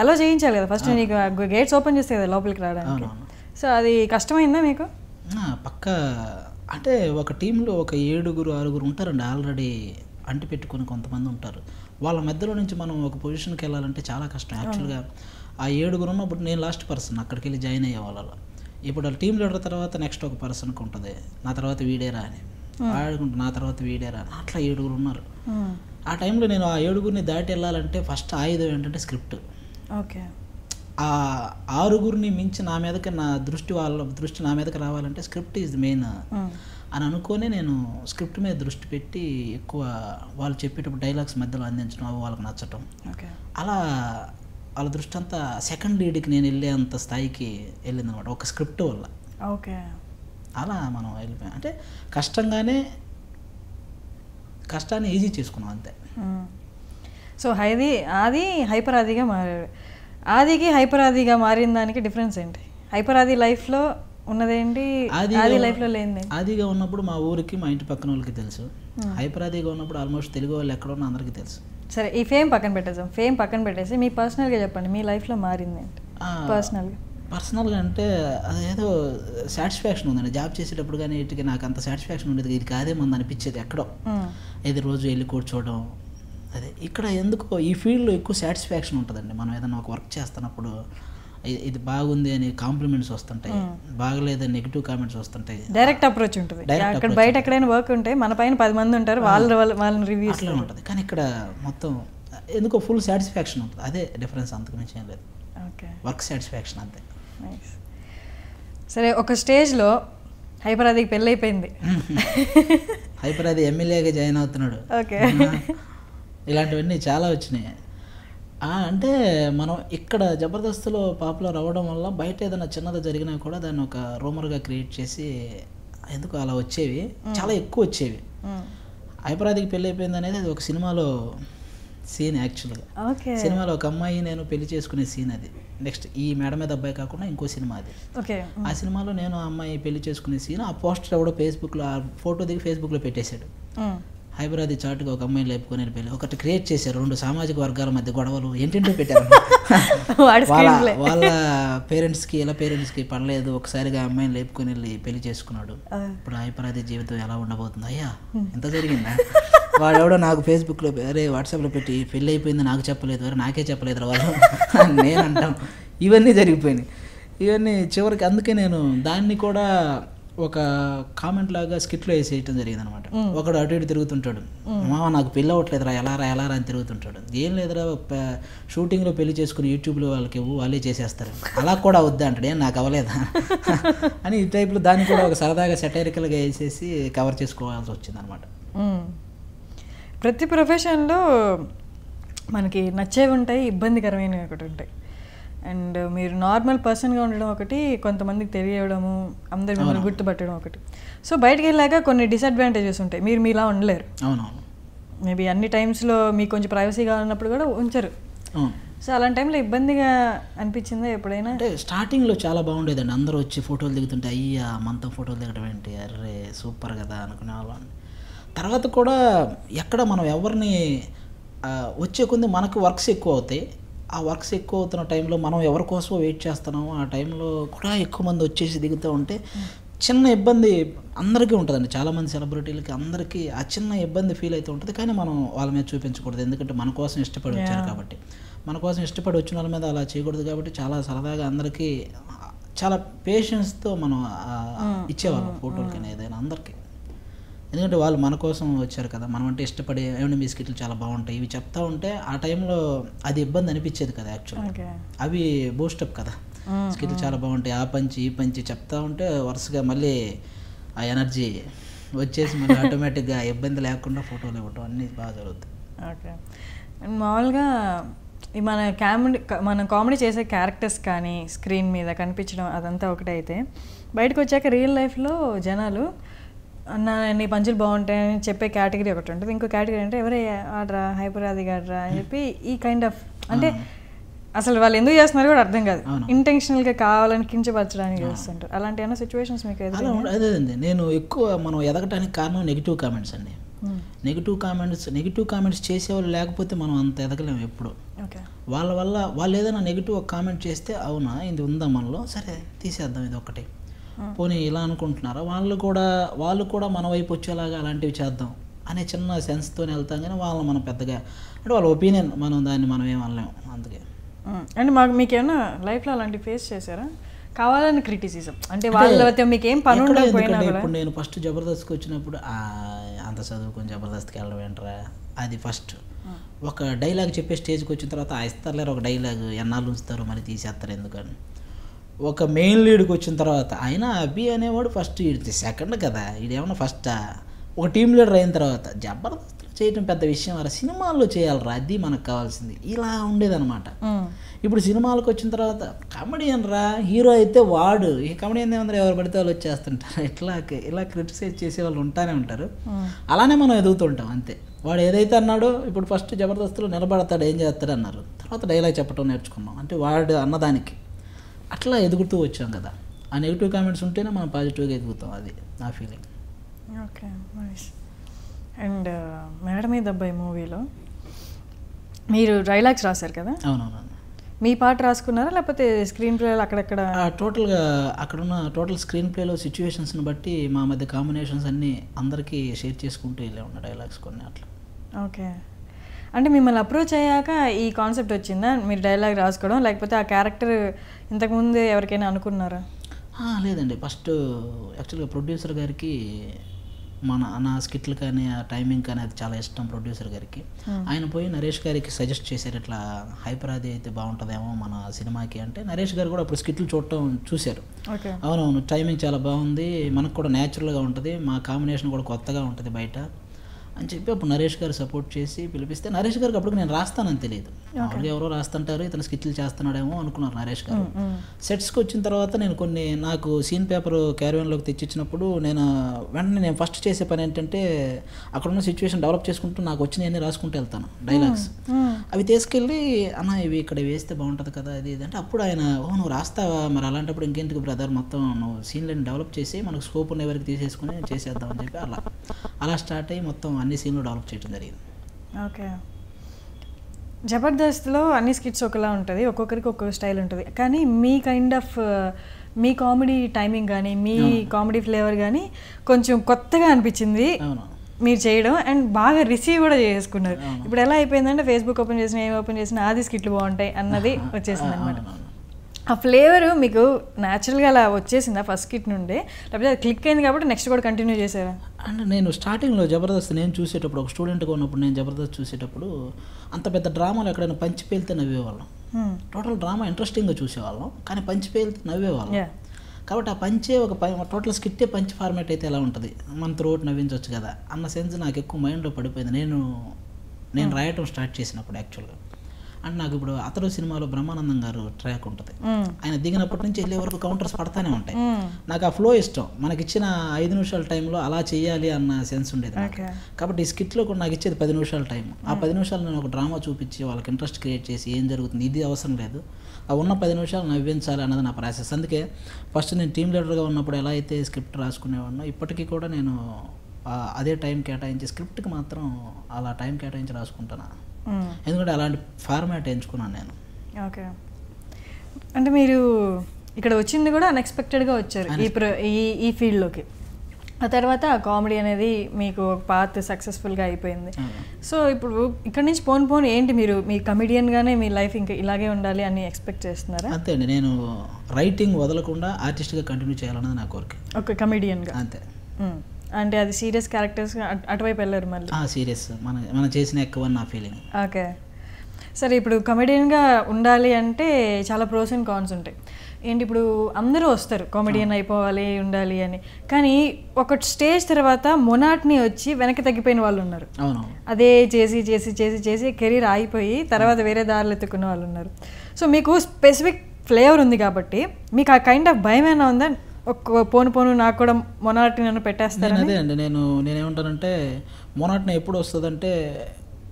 అలౌ చేయించాలి కదా ఫస్ట్, నీకు గేట్స్ ఓపెన్ చేస్తే కదా లోపలికి రావడానికి. సో అది కష్టమైందా మీకు? పక్కా. అంటే ఒక టీంలో ఒక 7-6 ఉంటారండి ఆల్రెడీ అంటి పెట్టుకుని కొంతమంది ఉంటారు. వాళ్ళ మధ్యలో నుంచి మనం ఒక పొజిషన్కి వెళ్ళాలంటే చాలా కష్టం. యాక్చువల్గా ఆ 7 ఉన్నప్పుడు నేను లాస్ట్ పర్సన్ అక్కడికి వెళ్ళి జాయిన్ అయ్యే వాళ్ళ. ఇప్పుడు టీమ్ లీడర్ తర్వాత నెక్స్ట్ ఒక పర్సన్కి ఉంటుంది, నా తర్వాత వీడేరా అని, ఆడుకుంటా నా తర్వాత వీడేరా అని, అట్లా 7 ఉన్నారు. ఆ టైంలో నేను ఆ 7 దాటి వెళ్ళాలంటే ఫస్ట్ ఆయుధం ఏంటంటే స్క్రిప్ట్. ఓకే. ఆ 6 మించి నా మీదకి వాళ్ళ దృష్టి నా మీదకి రావాలంటే స్క్రిప్ట్ ఈజ్ మెయిన్ అని అనుకొని నేను స్క్రిప్ట్ మీద దృష్టి పెట్టి ఎక్కువ వాళ్ళు చెప్పేటప్పుడు డైలాగ్స్ మధ్యలో అందించడం, అవి వాళ్ళకి నచ్చటం, అలా వాళ్ళ దృష్టి అంతా సెకండ్ లీడ్కి నేను వెళ్ళే అంత స్థాయికి వెళ్ళిందనమాట ఒక స్క్రిప్ట్ వల్ల. ఓకే. అలా మనం వెళ్ళిపోయాం. అంటే కష్టాన్ని ఈజీ చేసుకున్నాం అంతే. సో ఆది హైపర్ ఆదిగా మారాడు. ఆదికి హైపర్ ఆదిగా మారిన దానికి డిఫరెన్స్ ఏంటి? హైపర్ ఆది లైఫ్లో ఉన్నదేంటి, ఆది లైఫ్లో లేనిది? ఆదిగా ఉన్నప్పుడు మా ఊరికి మా ఇంటి పక్కన వాళ్ళకి తెలుసు. హైపర్ ఆదిగా ఉన్నప్పుడు ఆల్మోస్ట్ తెలుగు వాళ్ళు ఎక్కడ ఉన్నా అందరికీ తెలుసు. సరే, ఈ ఫేమ్ పక్కన పెట్టేసాం. ఫేమ్ పక్కన పెట్టేసి మీ పర్సనల్గా చెప్పండి, మీ లైఫ్లో మారింది ఏంటి పర్సనల్గా? అంటే అదేదో సాటిస్ఫాక్షన్ ఉందండి. జాబ్ చేసేటప్పుడు కానీ ఇటుకి నాకు అంత సాటిస్ఫాక్షన్ ఉండేది, ఇది కాదే మంది అనిపించేది ఎక్కడో. ఏది రోజు వెళ్ళి కూర్చోవడం, అదే ఇక్కడ ఎందుకో ఈ ఫీల్డ్లో ఎక్కువ సాటిస్ఫాక్షన్ ఉంటుందండి. మనం ఏదైనా ఒక వర్క్ చేస్తున్నప్పుడు ఇది బాగుంది అని కాంప్లిమెంట్స్ వస్తుంటాయి, బాగలేదని నెగిటివ్ కామెంట్స్ వస్తుంటాయి. డైరెక్ట్ అప్రోచ్ ఉంటుంది. అక్కడ బయట ఎక్కడైనా వర్క్ ఉంటే మన పైన 10 మంది ఉంటారు, వాళ్ళని రివ్యూ అట్లా ఉంటుంది. కానీ ఇక్కడ మొత్తం ఎందుకో ఫుల్ సాటిస్ఫాక్షన్ ఉంటుంది. అదే డిఫరెన్స్, అంతకు మించి ఏం లేదు. ఓకే. వర్క్ సాటిస్ఫాక్షన్ అంతే. సరే, ఒక స్టేజ్లో హైపర్ ఆదికి పెళ్ళి అయిపోయింది. హైపర్ ఆది ఎమ్మెల్యేగా జాయిన్ అవుతున్నాడు. ఓకే. ఇలాంటివన్నీ చాలా వచ్చినాయి. అంటే మనం ఇక్కడ జబర్దస్త్లో పాపులర్ అవ్వడం వల్ల బయట ఏదైనా చిన్నది జరిగినా కూడా దాన్ని ఒక రూమర్గా క్రియేట్ చేసి ఎందుకు అలా వచ్చేవి, చాలా ఎక్కువ వచ్చేవి. హైపర్ ఆదికి పెళ్ళి అయిపోయింది అనేది అది ఒక సినిమాలో సీన్. యాక్చువల్గా సినిమాలో ఒక అమ్మాయి నేను పెళ్లి చేసుకునే సీన్ అది. నెక్స్ట్ ఈ మేడ మీద అబ్బాయి కాకుండా ఇంకో సినిమా అది. ఆ సినిమాలో నేను ఆ అమ్మాయి పెళ్లి చేసుకునే సీన్, ఆ పోస్టర్ ఎవడో ఫేస్బుక్లో ఆ ఫోటో దిగి ఫేస్బుక్లో పెట్టేశాడు. హైపర్ ఆది చాటుగా ఒక అమ్మాయిని లేపుకొని వెళ్ళిపోయి ఒకటి క్రియేట్ చేశారు. 2 సామాజిక వర్గాల మధ్య గొడవలు ఏంటంటో పెట్టారు. వాళ్ళ పేరెంట్స్కి ఇలా పేరెంట్స్కి పడలేదు, ఒకసారిగా అమ్మాయిని లేపుకొని వెళ్ళి పెళ్లి చేసుకున్నాడు. ఇప్పుడు హైపర్ ఆది జీవితం ఎలా ఉండబోతుంది? అయ్యా ఎంత జరిగిందా? వాడెవడో నాకు ఫేస్బుక్లో అరే వాట్సాప్లో పెట్టి పెళ్ళి అయిపోయింది నాకు చెప్పలేదు, అరే నాకే చెప్పలేదు వాళ్ళు నేను అంటాం. ఇవన్నీ జరిగిపోయినాయి. ఇవన్నీ చివరికి అందుకే నేను దాన్ని కూడా ఒక కామెంట్ లాగా స్కిట్లో వేసేయటం జరిగింది అనమాట. ఒకడు అటు ఇటు తిరుగుతుంటాడు, మామ నాకు పెళ్ళి అవ్వట్లేదురా ఎలారా అని తిరుగుతుంటాడు. ఏం లేదురా షూటింగ్లో పెళ్లి చేసుకుని యూట్యూబ్లో వాళ్ళకి వాళ్ళే చేసేస్తారు, అలా కూడా వద్దా అంటాడు. ఏం నాకు అవ్వలేదా అని ఈ టైప్లో దాన్ని కూడా ఒక సరదాగా సెటైరికల్గా వేసేసి కవర్ చేసుకోవాల్సి వచ్చింది అనమాట. ప్రతి ప్రొఫెషన్లో మనకి నచ్చేవి ఉంటాయి, ఇబ్బందికరమైనవి ఒకటి ఉంటాయి. అండ్ మీరు నార్మల్ పర్సన్గా ఉండడం ఒకటి, కొంతమందికి తెలియడము, అందరు మిమ్మల్ని గుర్తుపట్టడం ఒకటి. సో బయటకు వెళ్ళాక కొన్ని డిసడ్వాంటేజెస్ ఉంటాయి, మీరు మీలా ఉండలేరు. అవునవును. మేబీ అన్ని టైమ్స్లో మీకు కొంచెం ప్రైవసీగా ఉన్నప్పుడు కూడా ఉంచరు. సో అలాంటి టైంలో ఇబ్బందిగా అనిపించిందా ఎప్పుడైనా? అంటే స్టార్టింగ్లో చాలా బాగుండేదండి. అందరూ వచ్చి ఫోటోలు దిగుతుంటే అయ్యా మనతో ఫోటోలు దిగడం ఏంటి, అర్రే సూపర్ కదా అనుకునే వాళ్ళని. తర్వాత కూడా ఎక్కడ మనం ఎవరిని వచ్చే కొద్ది మనకు వర్క్స్ ఎక్కువ అవుతాయి. ఆ వర్క్స్ ఎక్కువ అవుతున్న టైంలో మనం ఎవరి కోసమో వెయిట్ చేస్తున్నామో ఆ టైంలో కూడా ఎక్కువ మంది వచ్చేసి దిగుతూ ఉంటే చిన్న ఇబ్బంది అందరికీ ఉంటుందండి. చాలామంది సెలబ్రిటీలకి అందరికీ ఆ చిన్న ఇబ్బంది ఫీల్ అవుతూ ఉంటుంది. కానీ మనం వాళ్ళ మీద చూపించకూడదు, ఎందుకంటే మన కోసం ఇష్టపడి వచ్చారు కాబట్టి. మన కోసం ఇష్టపడి వచ్చిన వాళ్ళ మీద అలా చేయకూడదు కాబట్టి చాలా సరదాగా అందరికీ చాలా పేషెన్స్తో మనం ఇచ్చేవాళ్ళం ఫోటోలకైనా ఏదైనా అందరికీ. ఎందుకంటే వాళ్ళు మన కోసం వచ్చారు కదా, మనం అంటే ఇష్టపడి ఏమంటే మీ స్కిట్లు చాలా బాగుంటాయి ఇవి చెప్తా ఉంటే ఆ టైంలో అది ఇబ్బంది అనిపించేది కదా యాక్చువల్గా. అవి బూస్టప్ కదా, స్కిట్లు చాలా బాగుంటాయి ఆ పంచి ఈ పంచి చెప్తా ఉంటే వరుసగా మళ్ళీ ఆ ఎనర్జీ వచ్చేసి మళ్ళీ ఆటోమేటిక్గా ఇబ్బంది లేకుండా ఫోటోలు ఇవ్వటం అన్నీ బాగా జరుగుతాయి. ఓకే. మామూలుగా మన కామెడీ చేసే క్యారెక్టర్స్ కానీ స్క్రీన్ మీద కనిపించడం అదంతా ఒకటైతే, బయటకు వచ్చాక రియల్ లైఫ్లో జనాలు నీ పంచులు బాగుంటాయని చెప్పే కేటగిరీ ఒకటి ఉంటుంది. ఇంకో కేటగిరీ అంటే ఎవరే ఆడరా హైపర్ అది కాడరా అని చెప్పి ఈ కైండ్ ఆఫ్ అంటే అసలు వాళ్ళు ఎందుకు చేస్తున్నారు కూడా అర్థం కాదు, ఇంటెన్షనల్గా కావాలని కించపరచడానికి చేస్తుంటారు. అలాంటి ఏమైనా సిచ్యువేషన్స్ మీకు అదేండి. నేను ఎక్కువ మనం ఎదగటానికి కారణం నెగిటివ్ కామెంట్స్ అండి. నెగిటివ్ కామెంట్స్ చేసేవాళ్ళు లేకపోతే మనం అంత ఎదగలేము ఎప్పుడు. వాళ్ళ వల్ల వాళ్ళు ఏదైనా నెగిటివ్ కామెంట్ చేస్తే అవునా ఇది ఉందా మనలో, సరే తీసేద్దాం ఇది ఒకటి, పోనీ ఇలా అనుకుంటున్నారా, వాళ్ళు కూడా మన వైపు వచ్చేలాగా అలాంటివి చేద్దాం అనే చిన్న సెన్స్తోనే వెళ్తాం. కానీ వాళ్ళని మనం పెద్దగా అంటే వాళ్ళ ఒపీనియన్ మనం ఏం అనలేము. అందుకే అంటే మీకు ఏమన్నా లైఫ్లో అలాంటి ఫేస్ చేశారా, కావాలని క్రిటిసిజం అంటే వాళ్ళతో మీకు ఏం పని ఉండకపోయినా? ఇప్పుడు నేను ఫస్ట్ జబర్దస్త్కి వచ్చినప్పుడు అంత చదువుకొని జబర్దస్త్కి వెళ్ళడం ఏంట్రా, అది ఫస్ట్ ఒక డైలాగ్ చెప్పే స్టేజ్కి వచ్చిన తర్వాత ఇస్తారులేరు ఒక డైలాగ్ ఎన్నాళ్ళు ఉంచుతారు మరి తీసేస్తారు ఎందుకని. ఒక మెయిన్ లీడ్కి వచ్చిన తర్వాత అయినా అభి అనేవాడు ఫస్ట్ ఇది సెకండ్ కదా, ఇదేమన్నా ఫస్ట్ ఒక టీమ్ లీడర్ అయిన తర్వాత జబర్దస్త్ చేయటం పెద్ద విషయం రా, సినిమాల్లో చేయాలరా అది మనకు కావాల్సింది, ఇలా ఉండేదన్నమాట. ఇప్పుడు సినిమాలకు వచ్చిన తర్వాత కమెడియన్ రా హీరో అయితే వాడు ఈ కమెడియన్ ఏమన్నా ఎవరు పడితే వాళ్ళు వచ్చేస్తుంటారు, ఇలా క్రిటిసైజ్ చేసే వాళ్ళు ఉంటానే ఉంటారు. అలానే మనం ఎదుగుతుంటాం అంతే. వాడు ఏదైతే అన్నాడో ఇప్పుడు ఫస్ట్ జబర్దస్త్లో నిలబడతాడు ఏం చేస్తాడు అన్నారు, తర్వాత డైలాగ్ చెప్పడం నేర్చుకున్నాం అంటే వాడు అన్నదానికి అట్లా ఎదుగుతూ వచ్చాం కదా. ఆ నెగిటివ్ కామెంట్స్ ఉంటేనే మనం పాజిటివ్గా ఎదుగుతాం, అది నా ఫీలింగ్. Okay nice. అండ్ మేడ మీద అబ్బాయి మూవీలో మీరు డైలాగ్స్ రాశారు కదా? అవునవును. మీ పాట రాసుకున్నారా లేకపోతే స్క్రీన్ ప్లే అక్కడక్కడ? టోటల్గా అక్కడున్న టోటల్ స్క్రీన్ ప్లేలో సిచ్యువేషన్స్ని బట్టి మా మధ్య కాంబినేషన్స్ అన్నీ అందరికీ షేర్ చేసుకుంటూ వెళ్ళే ఉన్న డైలాగ్స్ కొన్ని అట్లా. ఓకే. అంటే మిమ్మల్ని అప్రోచ్ అయ్యాక ఈ కాన్సెప్ట్ వచ్చిందా మీరు డైలాగ్ రాసుకోవడం, లేకపోతే ఆ క్యారెక్టర్ ఇంతకుముందు ఎవరికైనా అనుకున్నారా? లేదండి, ఫస్ట్ యాక్చువల్గా ప్రొడ్యూసర్ గారికి నా స్కిట్లు కానీ ఆ టైమింగ్ కానీ అది చాలా ఇష్టం ప్రొడ్యూసర్ గారికి. ఆయన పోయి నరేష్ గారికి సజెస్ట్ చేశారు ఇట్లా హైపర్ అది అయితే బాగుంటుందేమో మన సినిమాకి అంటే, నరేష్ గారు కూడా అప్పుడు స్కిట్లు చూశారు. అవునవును టైమింగ్ చాలా బాగుంది, మనకు కూడా న్యాచురల్గా ఉంటుంది, మా కాంబినేషన్ కూడా కొత్తగా ఉంటుంది బయట అని చెప్పి అప్పుడు నరేష్ గారు సపోర్ట్ చేసి పిలిపిస్తే, నరేష్ గారికి అప్పుడు నేను రాస్తానని తెలియదు, మామూలుగా ఎవరో రాస్తుంటారు ఇతను స్కిట్లు చేస్తున్నాడేమో అనుకున్నారు నరేష్ గారు. సెట్స్కి వచ్చిన తర్వాత నేను నాకు సీన్ పేపర్ క్యారియన్లోకి తెచ్చిచ్చినప్పుడు వెంటనే నేను ఫస్ట్ చేసే పని ఏంటంటే అక్కడున్న సిచ్యువేషన్ డెవలప్ చేసుకుంటూ నాకు వచ్చినవన్నీ రాసుకుంటూ వెళ్తాను డైలాగ్స్. అవి తీసుకెళ్ళి అన్న ఇవి ఇక్కడ వేస్తే బాగుంటుంది కదా అది ఇది అంటే, అప్పుడు ఆయన నువ్వు రాస్తావా మరి అలాంటప్పుడు ఇంకేంటికి బ్రదర్ మొత్తం నువ్వు సీన్లని డెవలప్ చేసి మనకు స్కోప్ ఉన్న వరకు తీసేసుకుని చేసేద్దామని చెప్పి అలా స్టార్ట్ అయ్యి మొత్తం అన్ని సీన్లు డెవలప్ చేయడం జరిగింది. ఓకే. జబర్దస్త్లో అన్ని స్కిట్స్ ఒకలా ఉంటుంది, ఒక్కొక్కరికి ఒక్కొక్క స్టైల్ ఉంటుంది, కానీ మీ కైండ్ ఆఫ్ మీ కామెడీ టైమింగ్ కానీ మీ కామెడీ ఫ్లేవర్ కానీ కొంచెం కొత్తగా అనిపించింది మీరు చేయడం, అండ్ బాగా రిసీవ్ కూడా చేసుకున్నారు. ఇప్పుడు ఎలా అయిపోయిందంటే ఫేస్బుక్ ఓపెన్ చేసినా ఏమి ఓపెన్ చేసినా ఆది స్కిట్లు బాగుంటాయి అన్నది వచ్చేసింది అనమాట. ఆ ఫ్లేవర్ మీకు న్యాచురల్గా అలా వచ్చేసిందా ఫస్ట్ స్కిట్ నుండే, లేకపోతే అది క్లిక్ అయింది కాబట్టి నెక్స్ట్ కూడా కంటిన్యూ చేశారా? అంటే నేను స్టార్టింగ్లో జబర్దస్త్ నేను చూసేటప్పుడు ఒక స్టూడెంట్గా ఉన్నప్పుడు నేను జబర్దస్త్ చూసేటప్పుడు అంత పెద్ద డ్రామాలు ఎక్కడైనా పంచి పేలితే నవ్వేవాళ్ళం. టోటల్ డ్రామా ఇంట్రెస్టింగ్గా చూసేవాళ్ళం, కానీ పంచి పేలితే నవ్వేవాళ్ళం. కాబట్టి ఆ పంచే టోటల్ స్కిట్టే పంచ్ ఫార్మాట్ అయితే ఎలా ఉంటుంది, మన త్రోట్ నవ్వించవచ్చు కదా అన్న సెన్స్ నాకు ఎక్కువ మైండ్లో పడిపోయింది నేను రాయటం స్టార్ట్ చేసినప్పుడు. యాక్చువల్గా అంటే నాకు ఇప్పుడు అతడు సినిమాలో బ్రహ్మానందం గారు ట్రాక్ ఉంటుంది, ఆయన దిగినప్పటి నుంచి వెళ్ళే వరకు కౌంటర్స్ పడతానే ఉంటాయి. నాకు ఆ ఫ్లో ఇష్టం, మనకి ఇచ్చిన 5 నిమిషాల టైంలో అలా చేయాలి అన్న సెన్స్ ఉండేది. కాబట్టి ఈ స్కిట్లో కూడా నాకు ఇచ్చేది 10 నిమిషాల టైం. ఆ 10 నిమిషాలు నేను ఒక డ్రామా చూపించి వాళ్ళకి ఇంట్రెస్ట్ క్రియేట్ చేసి ఏం జరుగుతుంది ఇది అవసరం లేదు, ఆ ఉన్న 10 నిమిషాలు నవ్వించాలి అన్నది నా ప్రాసెస్. అందుకే ఫస్ట్ నేను టీమ్ లీడర్గా ఉన్నప్పుడు ఎలా అయితే స్క్రిప్ట్ రాసుకునేవాడినో ఇప్పటికీ కూడా నేను అదే టైం కేటాయించి స్క్రిప్ట్కి మాత్రం అలా టైం కేటాయించి రాసుకుంటాను, ఎందుకంటే అలాంటి ఫార్మాట్ ఎంచుకున్నాను నేను. ఓకే. అంటే మీరు ఇక్కడ వచ్చింది కూడా అన్ఎక్స్పెక్టెడ్గా వచ్చారు ఈ ఫీల్డ్లోకి. ఆ తర్వాత ఆ కామెడీ అనేది మీకు ఒక పాత్ సక్సెస్ఫుల్గా అయిపోయింది. సో ఇప్పుడు ఇక్కడ నుంచి పోను ఏంటి మీరు మీ కమెడియన్గానే మీ లైఫ్ ఇంకా ఇలాగే ఉండాలి అని ఎక్స్పెక్ట్ చేస్తున్నారా? అంతే అండి, నేను రైటింగ్ వదలకుండా ఆర్టిస్ట్గా కంటిన్యూ చేయాలన్నది నా కోరిక. ఒక కమెడియన్గా అంతే. అంటే అది సీరియస్ క్యారెక్టర్స్ అటువైపు వెళ్ళారు మళ్ళీ? సీరియస్ మనం చేసిన ఎక్కువ నా ఫీలింగ్. ఓకే, సరే. ఇప్పుడు కమెడియన్గా ఉండాలి అంటే చాలా ప్రోస్ అండ్ కాన్స్ ఉంటాయి. ఏంటి ఇప్పుడు అందరూ వస్తారు కామెడియన్ అయిపోవాలి ఉండాలి అని, కానీ ఒక స్టేజ్ తర్వాత మొనాట్ని వచ్చి వెనక్కి తగ్గిపోయిన వాళ్ళు ఉన్నారు. అదే చేసి చేసి చేసి చేసి కెరీర్ ఆగిపోయి తర్వాత వేరే దారులు ఎత్తుకున్న వాళ్ళు ఉన్నారు. సో మీకు స్పెసిఫిక్ ఫ్లేవర్ ఉంది కాబట్టి మీకు ఆ కైండ్ ఆఫ్ భయం ఏమైనా ఉందా? పోను నాకు కూడా మొనాట్ని నన్ను పెట్టేస్తారు? అదే అండి, నేనేమంటానంటే మొనాట్ని ఎప్పుడు వస్తుందంటే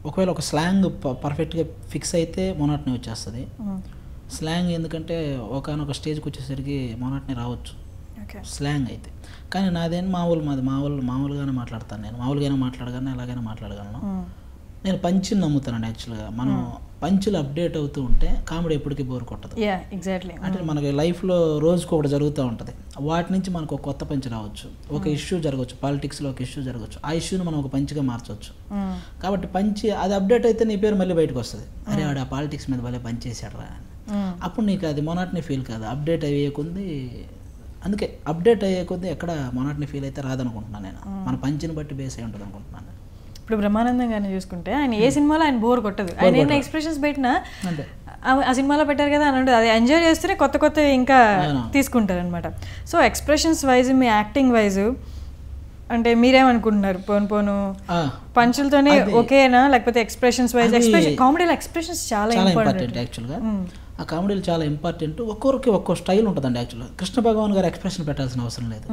ఒకవేళ ఒక స్లాంగ్ పర్ఫెక్ట్గా ఫిక్స్ అయితే మొనాట్ని వచ్చేస్తుంది. స్లాంగ్ ఎందుకంటే ఒకనొక స్టేజ్కి వచ్చేసరికి మొనాట్ని రావచ్చు స్లాంగ్ అయితే. కానీ నాదేం మామూలుగానే మాట్లాడతాను. నేను మామూలుగానే మాట్లాడగలను, ఎలాగైనా మాట్లాడగలను. నేను పంచిని నమ్ముతానండి. యాక్చువల్గా మనం పంచులు అప్డేట్ అవుతూ ఉంటే కామెడీ ఎప్పటికీ బోర్ కొట్టదు. ఎగ్జాక్ట్లీ. అంటే మనకి లైఫ్లో రోజుకు ఒకటి జరుగుతూ ఉంటుంది, వాటి నుంచి మనకు ఒక కొత్త పంచ్ రావచ్చు. ఒక ఇష్యూ జరగవచ్చు, పాలిటిక్స్లో ఒక ఇష్యూ జరగవచ్చు, ఆ ఇష్యూని మనం ఒక పంచ్గా మార్చవచ్చు. కాబట్టి పంచి అది అప్డేట్ అయితే నీ పేరు మళ్ళీ బయటకు వస్తుంది, అరే వాడు ఆ పాలిటిక్స్ మీద భలే పంచ్ చేశాడు రా అని. అప్పుడు నీకు అది మొనాట్ని ఫీల్ కాదు. అప్డేట్ అయ్యే కొద్ది, అందుకే అప్డేట్ అయ్యే కొద్ది ఎక్కడ మొనాట్ని ఫీల్ అయితే రాదనుకుంటున్నాను నేను. మన పంచిని బట్టి బేస్ అయి ఉంటుంది అనుకుంటున్నాను. ఇప్పుడు బ్రహ్మానందం గారిని చూసుకుంటే ఆయన ఏ సినిమాలో ఆయన బోర్ కొట్టదు. ఆయన ఎన్ని ఎక్స్ప్రెషన్స్ పెట్టినా ఆ సినిమాలో పెట్టారు కదా అని ఉంటుంది, అది ఎంజాయ్ చేస్తూనే కొత్త కొత్త ఇంకా తీసుకుంటారు అనమాట. సో ఎక్స్ప్రెషన్స్ వైజ్ మీ యాక్టింగ్ వైజ్ అంటే మీరేమనుకుంటున్నారు? పోను పంచులతోనే ఓకేనా, లేకపోతే ఎక్స్ప్రెషన్స్ వైజ్? కామెడీలో ఎక్స్ప్రెషన్స్ చాలా ఇంపార్టెంట్ యాక్చువల్గా. ఆ కామెడీలు చాలా ఇంపార్టెంట్. ఒక్కొక్కరికి ఒక్కో స్టైల్ ఉంటుందండి. యాక్చువల్గా కృష్ణ భగవాన్ గారు ఎక్స్ప్రెషన్ పెట్టాల్సిన అవసరం లేదు,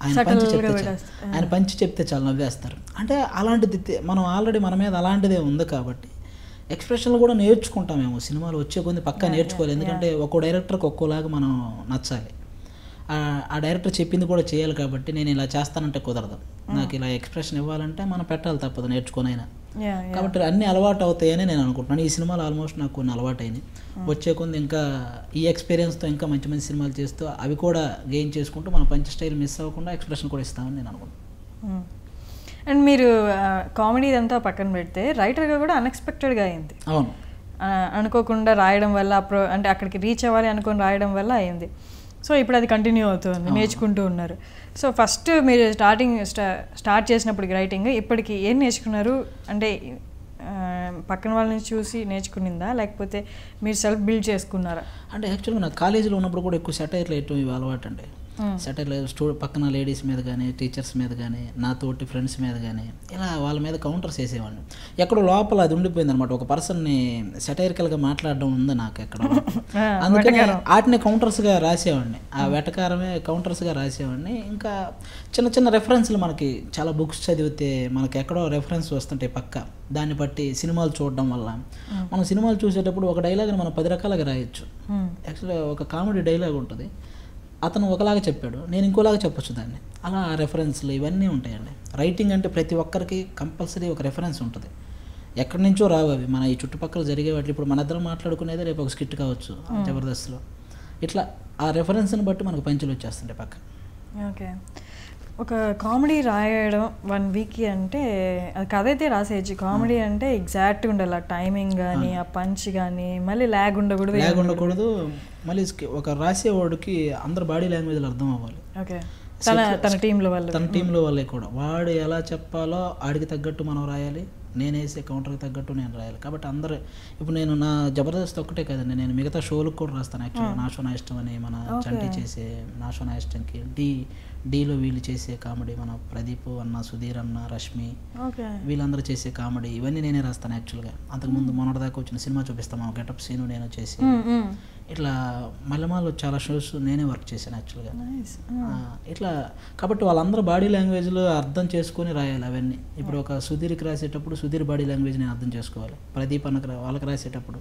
ఆయన పంచి చెప్తే చాలా నవ్వేస్తారు. అంటే అలాంటిది మనం ఆల్రెడీ మన మీద అలాంటిదే ఉంది కాబట్టి ఎక్స్ప్రెషన్లు కూడా నేర్చుకుంటామేమో. సినిమాలు వచ్చే కొద్ది పక్కా నేర్చుకోవాలి, ఎందుకంటే ఒక్కో డైరెక్టర్కి ఒక్కోలాగా మనం నచ్చాలి. ఆ డైరెక్టర్ చెప్పింది కూడా చేయాలి. కాబట్టి నేను ఇలా చేస్తానంటే కుదరదు, నాకు ఇలా ఎక్స్ప్రెషన్ ఇవ్వాలంటే మనం పెట్టాలి, తప్పదు నేర్చుకునైనా. కాబట్టి అన్నీ అలవాటు అవుతాయని నేను అనుకుంటున్నాను. ఈ సినిమాలు ఆల్మోస్ట్ నాకు కొన్ని అలవాటు అయినాయి. వచ్చే కొంది ఇంకా ఈ ఎక్స్పీరియన్స్తో ఇంకా మంచి మంచి సినిమాలు చేస్తూ అవి కూడా గెయిన్ చేసుకుంటూ మన పంచ్ స్టైల్ మిస్ అవ్వకుండా ఎక్స్ప్రెషన్ కూడా ఇస్తామని నేను అనుకుంటున్నాను. అండ్ మీరు కామెడీ ఇదంతా పక్కన పెడితే రైటర్గా కూడా అన్ఎక్స్పెక్టెడ్గా అయింది. అవును, అనుకోకుండా రాయడం వల్ల అంటే అక్కడికి రీచ్ అవ్వాలి అనుకొని రాయడం వల్ల అయింది. సో ఇప్పుడు అది కంటిన్యూ అవుతుంది, నేర్చుకుంటూ ఉన్నారు. సో ఫస్ట్ మీరు స్టార్ట్ చేసినప్పటికి రైటింగ్ ఇప్పటికి ఏం నేర్చుకున్నారు? అంటే పక్కన వాళ్ళని చూసి నేర్చుకునిందా, లేకపోతే మీరు సెల్ఫ్ బిల్డ్ చేసుకున్నారా? అంటే యాక్చువల్గా నాకు కాలేజీలో ఉన్నప్పుడు కూడా ఎక్కువ సెటైర్లు వేయటం ఇవి అలవాటు అండి. సెటైర్లు పక్కన లేడీస్ మీద కానీ, టీచర్స్ మీద కానీ, నా తోటి ఫ్రెండ్స్ మీద కానీ ఇలా వాళ్ళ మీద కౌంటర్స్ వేసేవాడిని. ఎక్కడో లోపల అది ఉండిపోయింది అనమాట. ఒక పర్సన్ని సెటైరికల్గా మాట్లాడడం ఉంది నాకు ఎక్కడ. అందుకని వాటిని కౌంటర్స్గా రాసేవాడిని. ఆ వెటకారమే కౌంటర్స్గా రాసేవాడిని. ఇంకా చిన్న చిన్న రెఫరెన్స్లు మనకి చాలా బుక్స్ చదివితే మనకి ఎక్కడో రెఫరెన్స్ వస్తుంటాయి పక్క. దాన్ని బట్టి సినిమాలు చూడడం వల్ల మనం సినిమాలు చూసేటప్పుడు ఒక డైలాగ్ని మనం 10 రకాలుగా రాయొచ్చు. యాక్చువల్గా ఒక కామెడీ డైలాగ్ ఉంటుంది, అతను ఒకలాగా చెప్పాడు, నేను ఇంకోలాగా చెప్పొచ్చు దాన్ని. అలా రెఫరెన్స్లు ఇవన్నీ ఉంటాయండి. రైటింగ్ అంటే ప్రతి ఒక్కరికి కంపల్సరీ ఒక రెఫరెన్స్ ఉంటుంది, ఎక్కడి నుంచో రావు అవి. మన ఈ చుట్టుపక్కల జరిగే వాటి ఇప్పుడు మన ఇద్దరం మాట్లాడుకునేది రేపు ఒక స్కిట్ కావచ్చు జబర్దస్త్లో. ఇట్లా ఆ రెఫరెన్స్ని బట్టి మనకు పంచులు వచ్చేస్తుంటాయి పక్క. ఓకే, ఒక కామెడీ రాయడం 1 వీక్ అంటే అది కథ అయితే రాసేయచ్చు. కామెడీ అంటే ఎగ్జాక్ట్గా ఉండాలి, ఆ టైమింగ్ కానీ ఆ పంచ్ కానీ, మళ్ళీ ల్యాగ్ ఉండకూడదు. మళ్ళీ ఒక రాసేవాడికి అందరు బాడీ లాంగ్వేజ్లు అర్థం అవ్వాలి. ఓకే, తన టీంలో వాళ్ళే కూడా వాడు ఎలా చెప్పాలో ఆడికి తగ్గట్టు మనం రాయాలి, నేను వేసే కౌంటర్కి తగ్గట్టు నేను రాయాలి. కాబట్టి అందరూ ఇప్పుడు నేను నా జబర్దస్త్ ఒక్కటే కదండి, నేను మిగతా షోలకు కూడా రాస్తాను. యాక్చువల్గా నాషో నా ఇష్టం అని మన చంటి చేసే నాషో నా ఇష్టంకి డీలో వీళ్ళు చేసే కామెడీ, మన ప్రదీప్ అన్న, సుధీర్ అన్న, రష్మి వీళ్ళందరూ చేసే కామెడీ ఇవన్నీ నేనే రాస్తాను. యాక్చువల్గా అంతకుముందు మొన్నటిదాకా వచ్చిన సినిమా చూపిస్తాం, మా గెటప్ సీను నేను చేసి ఇట్లా మల్లెమాల్లో చాలా షోస్ నేనే వర్క్ చేశాను యాక్చువల్గా. ఇట్లా కాబట్టి వాళ్ళందరూ బాడీ లాంగ్వేజ్లో అర్థం చేసుకొని రాయాలి అవన్నీ. ఇప్పుడు ఒక సుధీర్కి రాసేటప్పుడు సుధీర్ బాడీ లాంగ్వేజ్ నేను అర్థం చేసుకోవాలి. ప్రదీప్ అన్నకు వాళ్ళకి రాసేటప్పుడు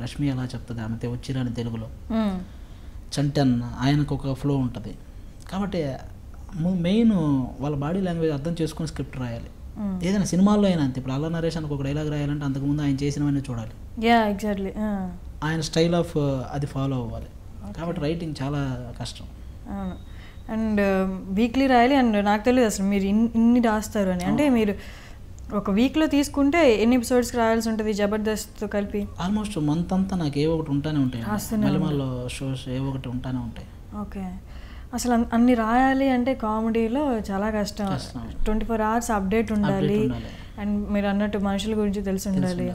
రష్మి ఎలా చెప్తుంది ఆమె వచ్చిరాని తెలుగులో, చంటి అన్న ఆయనకు ఒక ఫ్లో ఉంటుంది. కాబట్టి మెయిన్ వాళ్ళ బాడీ లాంగ్వేజ్ అర్థం చేసుకొని స్క్రిప్ట్ రాయాలి. ఏదైనా సినిమాల్లో అయినా అంతే. ఇప్పుడు అల్లా నరేషన్కి ఒక డైలాగ్ రాయాలంటే అంతకుముందు ఆయన చేసినవన్నీ చూడాలి, ఆయన స్టైల్ ఆఫ్ అది ఫాలో అవ్వాలి. కాబట్టి రైటింగ్ చాలా కష్టం. అండ్ వీక్లీ రాయాలి. అండ్ నాకు తెలియదు అసలు మీరు ఇన్ని రాస్తారు అని. అంటే మీరు ఒక వీక్లో తీసుకుంటే ఎన్ని ఎపిసోడ్స్కి రాయాల్సి ఉంటుంది జబర్దస్త్ కలిపి? ఆల్మోస్ట్ మంత్ అంతా నాకు ఏ ఒకటి ఉంటానే ఉంటాయి, మళ్ళీ షోస్ ఏ ఒకటి ఉంటానే ఉంటాయి. ఓకే. అసలు అన్ని రాయాలి అంటే కామెడీలో చాలా కష్టం. 24 hours అప్డేట్ ఉండాలి. అండ్ మీరు అన్నట్టు మనుషుల గురించి తెలిసి ఉండాలి.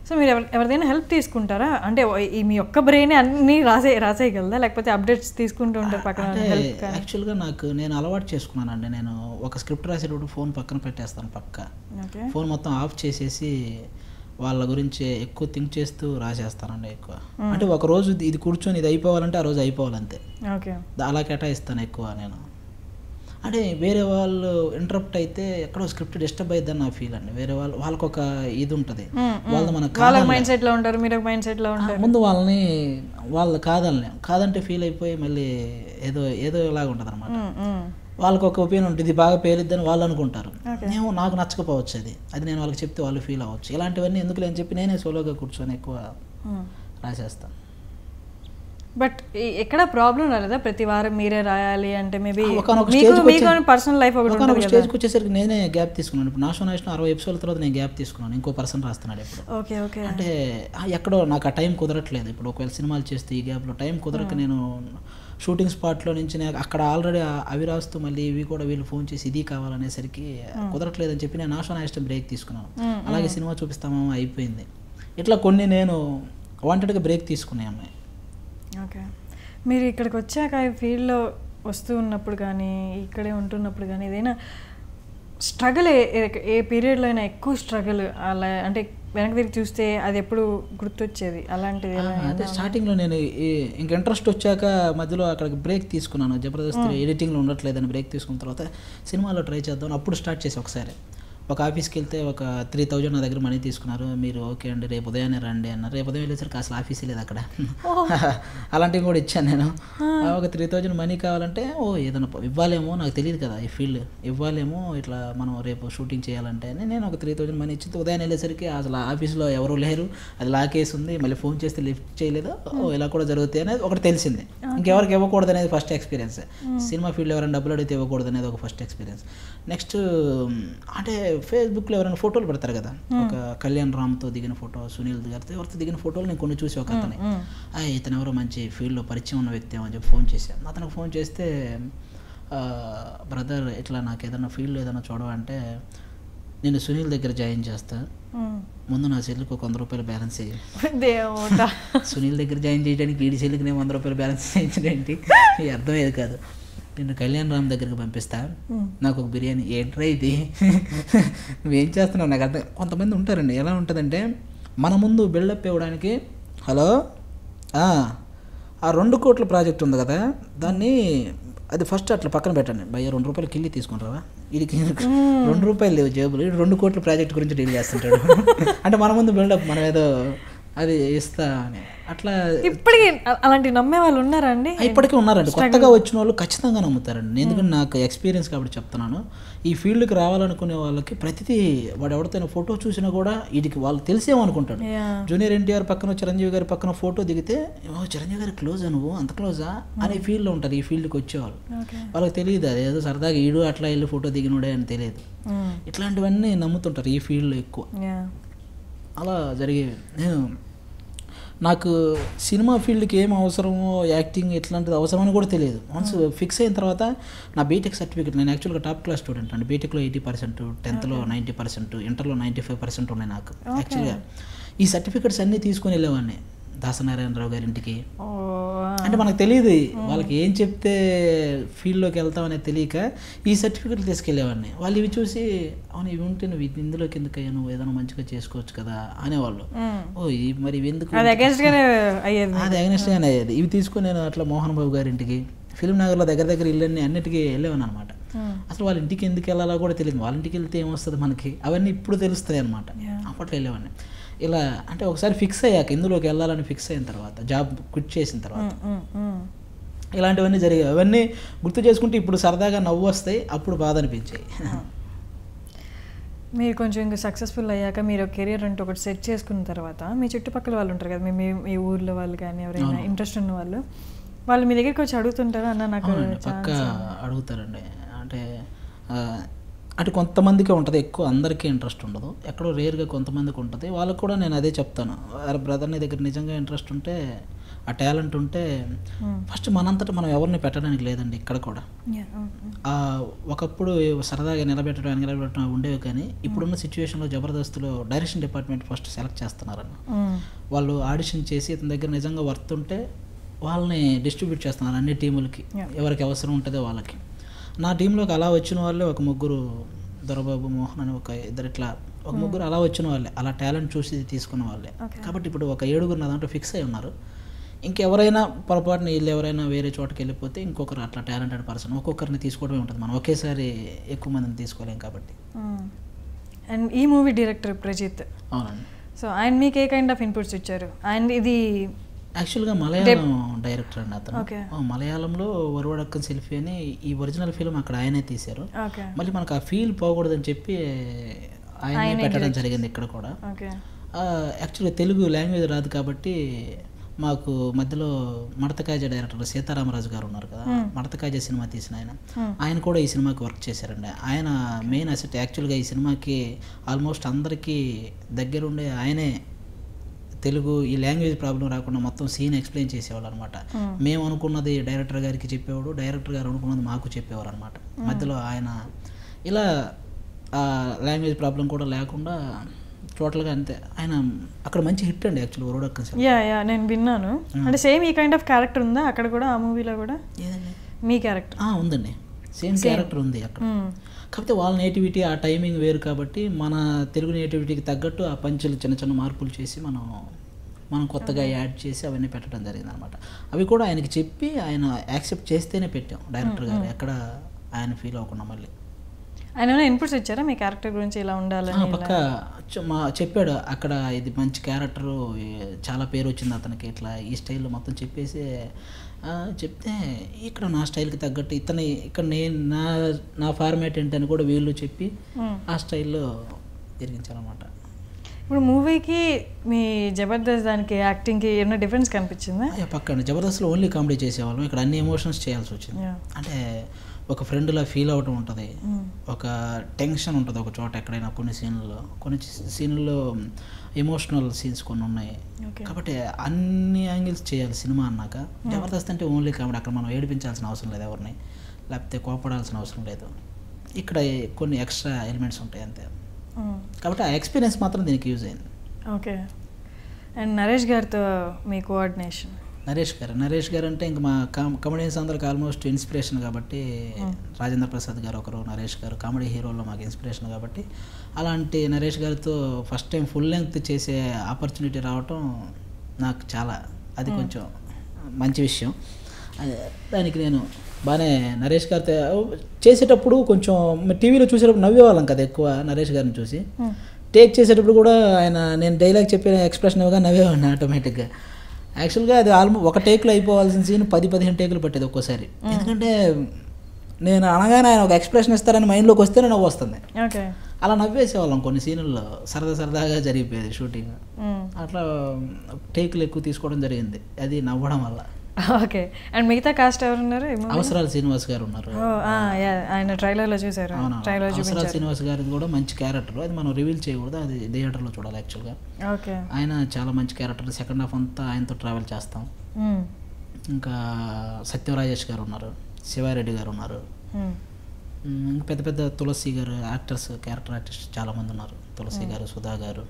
సో మీరు ఎవరిదైనా హెల్ప్ తీసుకుంటారా? అంటే మీ ఒక్క బ్రెయిన్ అన్నీ రాసేయగలదా, లేకపోతే అప్డేట్స్ తీసుకుంటూ ఉంటారు పక్కన? యాక్చువల్గా నేను అలవాటు చేసుకున్నానండి. నేను ఒక స్క్రిప్ట్ రాసేటప్పుడు ఫోన్ పక్కన పెట్టేస్తాను. ఫోన్ మొత్తం ఆఫ్ చేసేసి వాళ్ళ గురించి ఎక్కువ థింక్ చేస్తూ రాసేస్తానండి ఎక్కువ. అంటే ఒక రోజు ఇది కూర్చొని ఇది అయిపోవాలంటే ఆ రోజు అయిపోవాలంతే, అలా కేటాయిస్తాను ఎక్కువ నేను. అంటే వేరే వాళ్ళు ఇంటరప్ట్ అయితే ఎక్కడో స్క్రిప్ట్ డిస్టర్బ్ అయిద్దని నా ఫీల్ అండి. వేరే వాళ్ళకి ఒక ఇది ఉంటుంది, వాళ్ళు మన మైండ్ సెట్లో ఉంటారు, మీరు మైండ్ సెట్లో ఉంటారు. ముందు వాళ్ళు కాదంటే ఫీల్ అయిపోయి మళ్ళీ ఏదో ఇలాగ ఉంటుంది అనమాట. వాళ్ళకి ఒక ఒపీనియన్ ఉంటుంది, ఇది బాగా పేలిద్దని వాళ్ళు అనుకుంటారు. నాకు నచ్చకపోవచ్చు, అది నేను వాళ్ళకి చెప్తే వాళ్ళు ఫీల్ అవ్వచ్చు. ఇలాంటివన్నీ ఎందుకు లేని చెప్పి నేనే సోలోగా కూర్చొని ఎక్కువ రాసేస్తాను. బట్ ఎక్కడ ప్రాబ్లం రాలేదా ప్రతి వారం మీరే రాయాలి అంటే? మేబీ పర్సనల్ లైఫ్ స్టేజ్కి వచ్చేసరికి నేనే గ్యాప్ తీసుకున్నాను. ఇప్పుడు నాశనం 60 ఎపిసోడ్ల తర్వాత నేను గ్యాప్ తీసుకున్నాను. ఇంకో పర్సన్ రాస్తున్నాడు ఇప్పుడు. అంటే ఎక్కడో నాకు ఆ టైం కుదరట్లేదు. ఇప్పుడు ఒకవేళ సినిమాలు చేస్తే ఈ గ్యాప్లో టైం కుదరక నేను షూటింగ్ స్పాట్లో నుంచి అక్కడ ఆల్రెడీ అవి రాస్తూ మళ్ళీ ఇవి కూడా వీళ్ళు ఫోన్ చేసి ఇది కావాలనేసరికి కుదరట్లేదని చెప్పి నేను నాశనం ఇష్టం బ్రేక్ తీసుకున్నాను. అలాగే సినిమా చూపిస్తామో అయిపోయింది. ఇట్లా కొన్ని నేను వాంటెడ్గా బ్రేక్ తీసుకున్నాయి అమ్మాయి. ఓకే. మీరు ఇక్కడికి వచ్చాక ఈ ఫీల్డ్లో వస్తూ ఉన్నప్పుడు కానీ ఇక్కడే ఉంటున్నప్పుడు కానీ ఏదైనా స్ట్రగుల్ ఏ పీరియడ్లో అయినా ఎక్కువ స్ట్రగుల్ అలా అంటే వెనక్కి తిరిగి చూస్తే అది ఎప్పుడు గుర్తొచ్చేది అలాంటిది? అదే స్టార్టింగ్లో నేను ఇంక ఇంట్రెస్ట్ వచ్చాక మధ్యలో అక్కడికి బ్రేక్ తీసుకున్నాను. జబర్దస్త్ ఎడిటింగ్లో ఉండట్లేదని బ్రేక్ తీసుకున్న తర్వాత సినిమాలో ట్రై చేద్దాం అప్పుడు స్టార్ట్ చేసి ఒకసారి ఒక ఆఫీస్కి వెళ్తే ఒక 3000 నా దగ్గర మనీ తీసుకున్నారు. మీరు ఓకే అండి రేపు ఉదయాన్నే రండి అన్నారు. రేపు ఉదయం వెళ్ళేసరికి అసలు ఆఫీసే లేదు అక్కడ. అలాంటివి కూడా ఇచ్చాను నేను. ఒక 3000 మనీ కావాలంటే ఏదైనా ఇవ్వాలేమో, నాకు తెలియదు కదా ఈ ఫీల్డ్, ఇవ్వాలేమో ఇట్లా మనం రేపు షూటింగ్ చేయాలంటే అని నేను ఒక 3000 మనీ ఇచ్చి ఉదయాన్నే వెళ్ళేసరికి అసలు ఆఫీస్లో ఎవరు లేరు, అది లాకేసి ఉంది. మళ్ళీ ఫోన్ చేస్తే లిఫ్ట్ చేయలేదు. ఇలా కూడా జరుగుతాయి అనేది ఒకటి తెలిసింది. ఇంకెవరికి ఇవ్వకూడదు అనేది ఫస్ట్ ఎక్స్పీరియన్స్. సినిమా ఫీల్డ్ ఎవరైనా డబ్బులు అడిగితే ఇవ్వకూడదు అనేది ఒక ఫస్ట్ ఎక్స్పీరియన్స్. నెక్స్ట్ అంటే ఫేస్బుక్లో ఎవరైనా ఫోటోలు పెడతారు కదా, ఒక కళ్యాణ్ రామ్తో దిగిన ఫోటో, సునీల్ గారితో ఎవరితో దిగిన ఫోటోలు నేను కొన్ని చూసి ఒక అతని ఇతను ఎవరో మంచి ఫీల్డ్లో పరిచయం ఉన్న వ్యక్తి అని చెప్పి ఫోన్ చేశాను. అతనికి ఫోన్ చేస్తే బ్రదర్ ఇట్లా నాకు ఏదైనా ఫీల్డ్లో ఏదైనా చూడవంటే నేను సునీల్ దగ్గర జాయిన్ చేస్తా, ముందు నా సెల్లుకి ఒక 100 రూపాయలు బ్యాలెన్స్ చేయి. సునీల్ దగ్గర జాయిన్ చేయడానికి ఈడి సెల్లుకి నేను 100 రూపాయలు బ్యాలెన్స్ చేయించడానికి అర్థమయ్యేది కాదు. నేను కళ్యాణ్ రామ్ దగ్గరికి పంపిస్తా, నాకు ఒక బిర్యానీ. ఏంట్రా ఇది, నువ్వేం చేస్తున్నావు నాకు అర్థం. కొంతమంది ఉంటారండి, ఎలా ఉంటుందంటే మన ముందు బిల్డప్ ఇవ్వడానికి, హలో ఆ 2 కోట్ల ప్రాజెక్ట్ ఉంది కదా దాన్ని అది ఫస్ట్ అట్లా పక్కన పెట్టండి భయ్య, 2 రూపాయలు కిల్లి తీసుకుంటారా, వీడికి 2 రూపాయలు లేవు జేబులు, 2 కోట్ల ప్రాజెక్ట్ గురించి డీల్ చేస్తుంటాడు. అంటే మన ముందు బిల్డప్ మనం ఏదో అది ఇస్తా అని అట్లా. ఇప్పటికీ అలాంటి నమ్మే వాళ్ళు ఉన్నారా అండి? ఇప్పటికీ ఉన్నారండి. కొత్తగా వచ్చిన వాళ్ళు ఖచ్చితంగా నమ్ముతారండి. ఎందుకంటే నాకు ఎక్స్పీరియన్స్ కాబట్టి చెప్తున్నాను. ఈ ఫీల్డ్కి రావాలనుకునే వాళ్ళకి ప్రతిదీ వాడు ఎవరితో ఫోటో చూసినా కూడా వీడికి వాళ్ళు తెలిసేమనుకుంటాడు. జూనియర్ ఎన్టీఆర్ పక్కన చిరంజీవి గారి పక్కన ఫోటో దిగితే చిరంజీవి గారి క్లోజా, నువ్వు అంత క్లోజా అనే ఫీల్డ్లో ఉంటారు. ఈ ఫీల్డ్కి వచ్చేవాళ్ళు వాళ్ళకి తెలియదు, అదేదో సరదాగా ఈడు అట్లా వెళ్ళి ఫోటో దిగినోడే అని తెలియదు. ఇట్లాంటివన్నీ నమ్ముతుంటారు ఈ ఫీల్డ్లో ఎక్కువ. అలా జరిగేవి. నాకు సినిమా ఫీల్డ్కి ఏం అవసరమో, యాక్టింగ్ ఎట్లాంటిది అవసరమని కూడా తెలియదు. వన్స్ ఫిక్స్ అయిన తర్వాత నా బీటెక్ సర్టిఫికేట్, నేను యాక్చువల్గా టాప్ క్లాస్ స్టూడెంట్ అండి. బీటెక్లో 80%, 10th లో 90%, ఇంటర్లో 95% ఉన్నాయి నాకు. యాక్చువల్గా ఈ సర్టిఫికేట్స్ అన్నీ తీసుకొని వెళ్ళేవాడిని దాసనారాయణరావు గారి ఇంటికి. అంటే మనకు తెలియదు వాళ్ళకి ఏం చెప్తే ఫీల్డ్లోకి వెళ్తామనేది తెలియక ఈ సర్టిఫికెట్లు తీసుకెళ్ళేవాడిని. వాళ్ళు ఇవి చూసి అవును ఇవి ఉంటే నువ్వు ఇందులోకి ఎందుకయ్యా, నువ్వు ఏదైనా మంచిగా చేసుకోవచ్చు కదా అనేవాళ్ళు. మరి ఇవి ఎందుకు, అది అగెన్స్ట్గానే అయ్యేది. ఇవి తీసుకొని నేను అట్లా మోహన్ బాబు గారి ఇంటికి, ఫిల్మ్ నగర్లో దగ్గర ఇళ్ళన్నీ అన్నిటికీ వెళ్ళేవాను అనమాట. అసలు వాళ్ళ ఇంటికి ఎందుకు వెళ్ళాలో కూడా తెలియదు. వాళ్ళ ఇంటికి వెళ్తే ఏమొస్తుంది మనకి అవన్నీ ఇప్పుడు తెలుస్తాయి అనమాట. అప్పట్లో వెళ్ళేవాడిని. ఇలా అంటే ఒకసారి ఫిక్స్ అయ్యాక, ఇందులోకి వెళ్ళాలని ఫిక్స్ అయిన తర్వాత, జాబ్ క్విట్ చేసిన తర్వాత ఇలాంటివన్నీ జరిగాయి. అవన్నీ గుర్తు చేసుకుంటే ఇప్పుడు సరదాగా నవ్వు వస్తాయి, అప్పుడు బాధ అనిపించాయి. మీరు కొంచెం ఇంకా సక్సెస్ఫుల్ అయ్యాక మీరు కెరియర్ అంటే ఒకటి సెట్ చేసుకున్న తర్వాత మీ చుట్టుపక్కల వాళ్ళు ఉంటారు కదా, మీ ఊర్లో వాళ్ళు కానీ ఎవరైనా ఇంట్రెస్ట్ ఉన్న వాళ్ళు వాళ్ళు మీ దగ్గరికి వచ్చి అడుగుతుంటారా అన్న నాకు పక్క అడుగుతారండి. అంటే అంటే కొంతమందికే ఉంటుంది, ఎక్కువ అందరికీ ఇంట్రెస్ట్ ఉండదు, ఎక్కడో రేర్గా కొంతమందికి ఉంటుంది. వాళ్ళకు కూడా నేను అదే చెప్తాను, బ్రదర్ నీ దగ్గర నిజంగా ఇంట్రెస్ట్ ఉంటే, ఆ టాలెంట్ ఉంటే ఫస్ట్ మనంతటా మనం ఎవరిని పెట్టడానికి లేదండి ఇక్కడ కూడా. ఒకప్పుడు సరదాగా నిలబెట్టడం ఉండేవి, కానీ ఇప్పుడున్న సిచ్యువేషన్లో జబర్దస్త్లో డైరెక్షన్ డిపార్ట్మెంట్ ఫస్ట్ సెలెక్ట్ చేస్తున్నారన్న. వాళ్ళు ఆడిషన్ చేసి ఇతని దగ్గర నిజంగా వర్త్ ఉంటే వాళ్ళని డిస్ట్రిబ్యూట్ చేస్తున్నారు అన్ని టీములకి, ఎవరికి అవసరం ఉంటుందో వాళ్ళకి. నా టీంలోకి అలా వచ్చిన వాళ్ళే ఒక ముగ్గురు, దొరబాబు, మోహన్ అని ఒక ఇద్దరు, ఇట్లా ఒక ముగ్గురు అలా వచ్చిన వాళ్ళే, అలా టాలెంట్ చూసి తీసుకున్న వాళ్ళే. కాబట్టి ఇప్పుడు ఒక 7 నా దాంట్లో ఫిక్స్ అయి ఉన్నారు. ఇంకెవరైనా పొరపాటున వీళ్ళు ఎవరైనా వేరే చోటకి వెళ్ళిపోతే ఇంకొకరు అట్లా టాలెంటెడ్ పర్సన్ ఒక్కొక్కరిని తీసుకోవడమే ఉంటుంది, మనం ఒకేసారి ఎక్కువ మందిని తీసుకోలేం కాబట్టి. అండ్ ఈ మూవీ డైరెక్టర్ ప్రజిత్. అవునండి. సో ఆయన మీకు ఏ కైండ్ ఆఫ్ ఇన్పుట్స్ ఇచ్చారు? అండ్ ఇది యాక్చువల్గా మలయాళం డైరెక్టర్ అండి అతను. మలయాళంలో వరువడక్కన్ సెల్ఫీ అని ఈ ఒరిజినల్ ఫిల్మ్ అక్కడ ఆయనే తీశారు. మళ్ళీ మనకు ఆ ఫీల్ పోకూడదని చెప్పి ఆయనే పెట్టడం జరిగింది ఇక్కడ కూడా. యాక్చువల్గా తెలుగు లాంగ్వేజ్ రాదు కాబట్టి మాకు మధ్యలో మడతకాజ డైరెక్టర్ సీతారామరాజు గారు ఉన్నారు కదా, మడతకాజ సినిమా తీసిన ఆయన కూడా ఈ సినిమాకి వర్క్ చేశారండి. ఆయన మెయిన్ అసెట్. యాక్చువల్గా ఈ సినిమాకి ఆల్మోస్ట్ అందరికీ దగ్గరుండే ఆయనే తెలుగు ఈ లాంగ్వేజ్ ప్రాబ్లం రాకుండా మొత్తం సీన్ ఎక్స్ప్లెయిన్ చేసేవాళ్ళు అనమాట. మేము అనుకున్నది డైరెక్టర్ గారికి చెప్పేవాడు, డైరెక్టర్ గారు అనుకున్నది మాకు చెప్పేవారు అనమాట. మధ్యలో ఆయన ఇలా లాంగ్వేజ్ ప్రాబ్లం కూడా లేకుండా టోటల్గా అంతే. ఆయన అక్కడ మంచి హిట్ అండి యాక్చువల్లీ వరువడక్కన్ సెల్ఫీ. నేను విన్నాను. అంటే సేమ్ ఈ కైండ్ ఆఫ్ క్యారెక్టర్ ఉందా అక్కడ కూడా, ఆ మూవీలో కూడా? మీ క్యారెక్టర్ ఉందండి, సేమ్ క్యారెక్టర్ ఉంది అక్కడ. కాకపోతే వాళ్ళ నేటివిటీ ఆ టైమింగ్ వేరు కాబట్టి మన తెలుగు నేటివిటీకి తగ్గట్టు ఆ పంచులు చిన్న చిన్న మార్పులు చేసి మనం కొత్తగా యాడ్ చేసి అవన్నీ పెట్టడం జరిగింది అనమాట. అవి కూడా ఆయనకి చెప్పి ఆయన యాక్సెప్ట్ చేస్తేనే పెట్టాం డైరెక్టర్ గారు, ఎక్కడ ఆయన ఫీల్ అవ్వకుండా. మళ్ళీ ఆయన ఇన్పుట్స్ ఇచ్చారా మీ క్యారెక్టర్ గురించి ఇలా ఉండాలని? పక్క చెప్పాడు అక్కడ, ఇది మంచి క్యారెక్టరు, చాలా పేరు వచ్చింది అతనికి, ఇట్లా ఈ స్టైల్లో మొత్తం చెప్పేసి చెప్తే ఇక్కడ నా స్టైల్కి తగ్గట్టు ఇక్కడ నేను నా ఫార్మాట్ ఏంటని కూడా వీళ్ళు చెప్పి ఆ స్టైల్లో తిరిగించారనమాట. ఇప్పుడు మూవీకి మీ జబర్దస్త్ దానికి యాక్టింగ్కి ఏమైనా డిఫరెన్స్ కనిపించిందా? పక్కన జబర్దస్త్లో ఓన్లీ కామెడీ చేసేవాళ్ళం, ఇక్కడ అన్ని ఎమోషన్స్ చేయాల్సి వచ్చింది. అంటే ఒక ఫ్రెండ్లా ఫీల్ అవ్వటం ఉంటుంది, ఒక టెన్షన్ ఉంటుంది ఒక చోట ఎక్కడైనా. కొన్ని సీన్లలో ఎమోషనల్ సీన్స్ కొన్ని ఉన్నాయి కాబట్టి అన్ని యాంగిల్స్ చేయాలి సినిమా అన్నాక. జబర్దస్త్ అంటే ఓన్లీ కామెడీ, అక్కడ మనం ఏడిపించాల్సిన అవసరం లేదు ఎవరిని, లేకపోతే కోపడాల్సిన అవసరం లేదు. ఇక్కడ కొన్ని ఎక్స్ట్రా ఎలిమెంట్స్ ఉంటాయి అంతే. కాబట్టి ఆ ఎక్స్పీరియన్స్ మాత్రం దీనికి యూజ్ అయింది. ఓకే. అండ్ నరేష్ గారితో మీ కోఆర్డినేషన్? నరేష్ గారు అంటే ఇంకా మా కామెడియన్స్ అందరికి ఆల్మోస్ట్ ఇన్స్పిరేషన్ కాబట్టి, రాజేంద్ర ప్రసాద్ గారు ఒకరు, నరేష్ గారు కామెడీ హీరోల్లో మాకు ఇన్స్పిరేషన్ కాబట్టి, అలాంటి నరేష్ గారితో ఫస్ట్ టైం ఫుల్ లెంగ్త్ చేసే ఆపర్చునిటీ రావటం నాకు చాలా, అది కొంచెం మంచి విషయం. దానికి నేను బాగానే నరేష్ గారితో చేసేటప్పుడు కొంచెం టీవీలో చూసేటప్పుడు నవ్వేవాళ్ళం కదా ఎక్కువ నరేష్ గారిని చూసి. టేక్ చేసేటప్పుడు కూడా ఆయన నేను డైలాగ్ చెప్పిన ఎక్స్ప్రెషన్ ఇవ్వగా నవ్వేవాడిని ఆటోమేటిక్గా. యాక్చువల్గా అది ఒక టేక్లో అయిపోవాల్సిన సీన్ 10-15 టేకులు పట్టేది ఒక్కోసారి. ఎందుకంటే నేను అనగానే ఆయన ఒక ఎక్స్ప్రెషన్ ఇస్తారని మైండ్లోకి వస్తేనే నవ్వు వస్తుంది. అలా నవ్వేసేవాళ్ళం కొన్ని సీన్లలో, సరదాగా జరిగిపోయేది షూటింగ్. అట్లా టేకులు ఎక్కువ తీసుకోవడం జరిగింది అది నవ్వడం వల్ల. ఓకే. అండ్ మిగతా కాస్ట్ ఎవరు ఉన్నారు? అవసరాల శ్రీనివాస్ గారు ఉన్నారు, ఆయన ట్రైలర్లో చూసారు. అవసరాల శ్రీనివాస్ గారిది కూడా మంచి క్యారెక్టర్, అది మనం రివీల్ చేయకూడదు, అది థియేటర్లో చూడాలి యాక్చువల్గా. ఆయన చాలా మంచి క్యారెక్టర్, సెకండ్ హాఫ్ అంతా ఆయనతో ట్రావెల్ చేస్తాం. ఇంకా సత్యం రాజేష్ గారు ఉన్నారు, శివారెడ్డి గారు ఉన్నారు, పెద్ద పెద్ద తులసి గారు క్యారెక్టర్ ఆర్టిస్ట్ చాలామంది ఉన్నారు, తులసి గారు, సుధా గారు.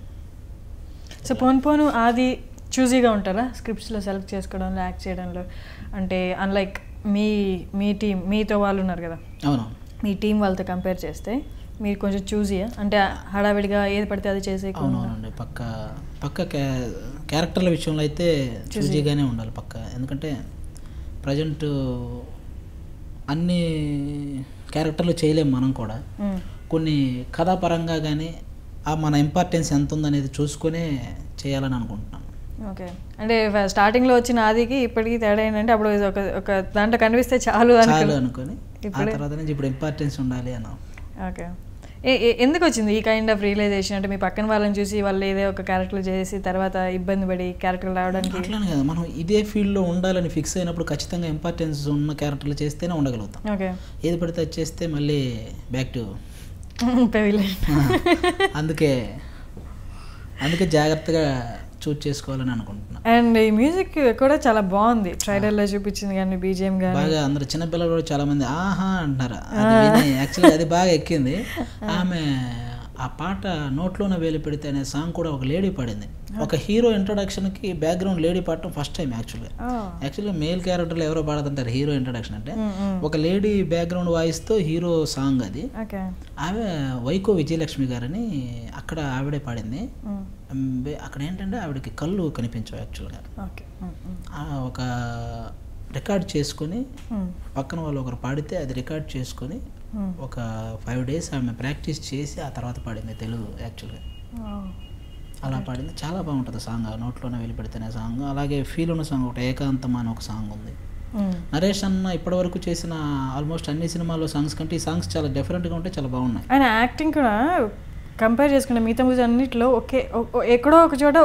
సో పోను అది చూజీగా ఉంటారా స్క్రిప్ట్స్లో సెలెక్ట్ చేసుకోవడంలో, యాక్ట్ చేయడంలో? అంటే అన్లైక్ మీ టీం, మీతో వాళ్ళు ఉన్నారు కదా, అవును, మీ టీం వాళ్ళతో కంపేర్ చేస్తే మీరు కొంచెం చూజీయా? అంటే హడావిడిగా ఏది పడితే అది చేసే? అవునండి, పక్క క్యారెక్టర్ల విషయంలో అయితే చూజీగానే ఉండాలి పక్క. ఎందుకంటే ప్రజెంట్ అన్ని క్యారెక్టర్లు చేయలేము మనం కూడా, కొన్ని కథాపరంగా కానీ మన ఇంపార్టెన్స్ ఎంత ఉందనేది చూసుకునే చేయాలని అనుకుంటున్నాను. ఓకే. అంటే స్టార్టింగ్లో వచ్చిన ఆదికి ఇప్పటికీ తేడా ఏంటంటే అప్పుడు ఒక దాంట్లో కనిపిస్తే చాలు అనుకొని ఇప్పుడు ఇంపార్టెన్స్ ఉండాలి అన్న. ఓకే. ఎందుకు వచ్చింది ఈ కైండ్ ఆఫ్ రియలైజేషన్? అంటే మీ పక్కన వాళ్ళని చూసి వాళ్ళు ఏదో ఒక క్యారెక్టర్ చేసి తర్వాత ఇబ్బంది పడి క్యారెక్టర్ రావడానికి? అట్లానే కదా, మనం ఇదే ఫీల్డ్లో ఉండాలని ఫిక్స్ అయినప్పుడు ఖచ్చితంగా ఇంపార్టెన్స్ ఉన్న క్యారెక్టర్లు చేస్తేనే ఉండగలుగుతాం. ఓకే, ఏది పడితే అది చేస్తే మళ్ళీ బ్యాక్ టు అందుకే జాగ్రత్తగా చూజ్ చేసుకోవాలని అనుకుంటున్నాను. అండ్ ఈ మ్యూజిక్ కూడా చాలా బాగుంది, ట్రైలర్లో చూపించింది కానీ బీజిఎం కానీ బాగా అందరు చిన్నపిల్లలు కూడా చాలా మంది ఆహా అంటారు. యాక్చువల్లీ అది బాగా ఎక్కింది. ఆమె ఆ పాట నోట్లోనే వేలు పెడితే అనే సాంగ్ కూడా ఒక లేడీ పాడింది. ఒక హీరో ఇంట్రొడక్షన్కి బ్యాక్గ్రౌండ్ లేడీ పాడటం ఫస్ట్ టైం. యాక్చువల్గా మెయిల్ క్యారెక్టర్లు ఎవరో పాడుతుంటారు హీరో ఇంట్రొడక్షన్ అంటే, ఒక లేడీ బ్యాక్గ్రౌండ్ వాయిస్తో హీరో సాంగ్ అది. ఆమె వైకో విజయలక్ష్మి గారని అక్కడ ఆవిడే పాడింది. అక్కడ ఏంటంటే ఆవిడకి కళ్ళు కనిపించవు యాక్చువల్గా. ఒక రికార్డ్ చేసుకొని పక్కన వాళ్ళు ఒకరు పాడితే అది రికార్డ్ చేసుకొని ఒక 5 days ఆమె ప్రాక్టీస్ చేసి ఆ తర్వాత పాడింది తెలుగు. యాక్చువల్గా అలా పాడింది, చాలా బాగుంటుంది సాంగ్. నోట్లోనే వెళ్ళిపెడితేనే సాంగ్. అలాగే ఫీల్ ఉన్న సాంగ్ ఒకటి ఏకాంతం అని ఒక సాంగ్ ఉంది. నరేష్ అన్న ఇప్పటివరకు చేసిన ఆల్మోస్ట్ అన్ని సినిమాల్లో సాంగ్స్ కంటే ఈ సాంగ్స్ చాలా డిఫరెంట్గా ఉంటాయి, చాలా బాగున్నాయి. ఆయన యాక్టింగ్ కూడా కంపేర్ చేసుకుంటే మిగతా మూవీస్ అన్నింటిలో ఎక్కడో ఒక చోట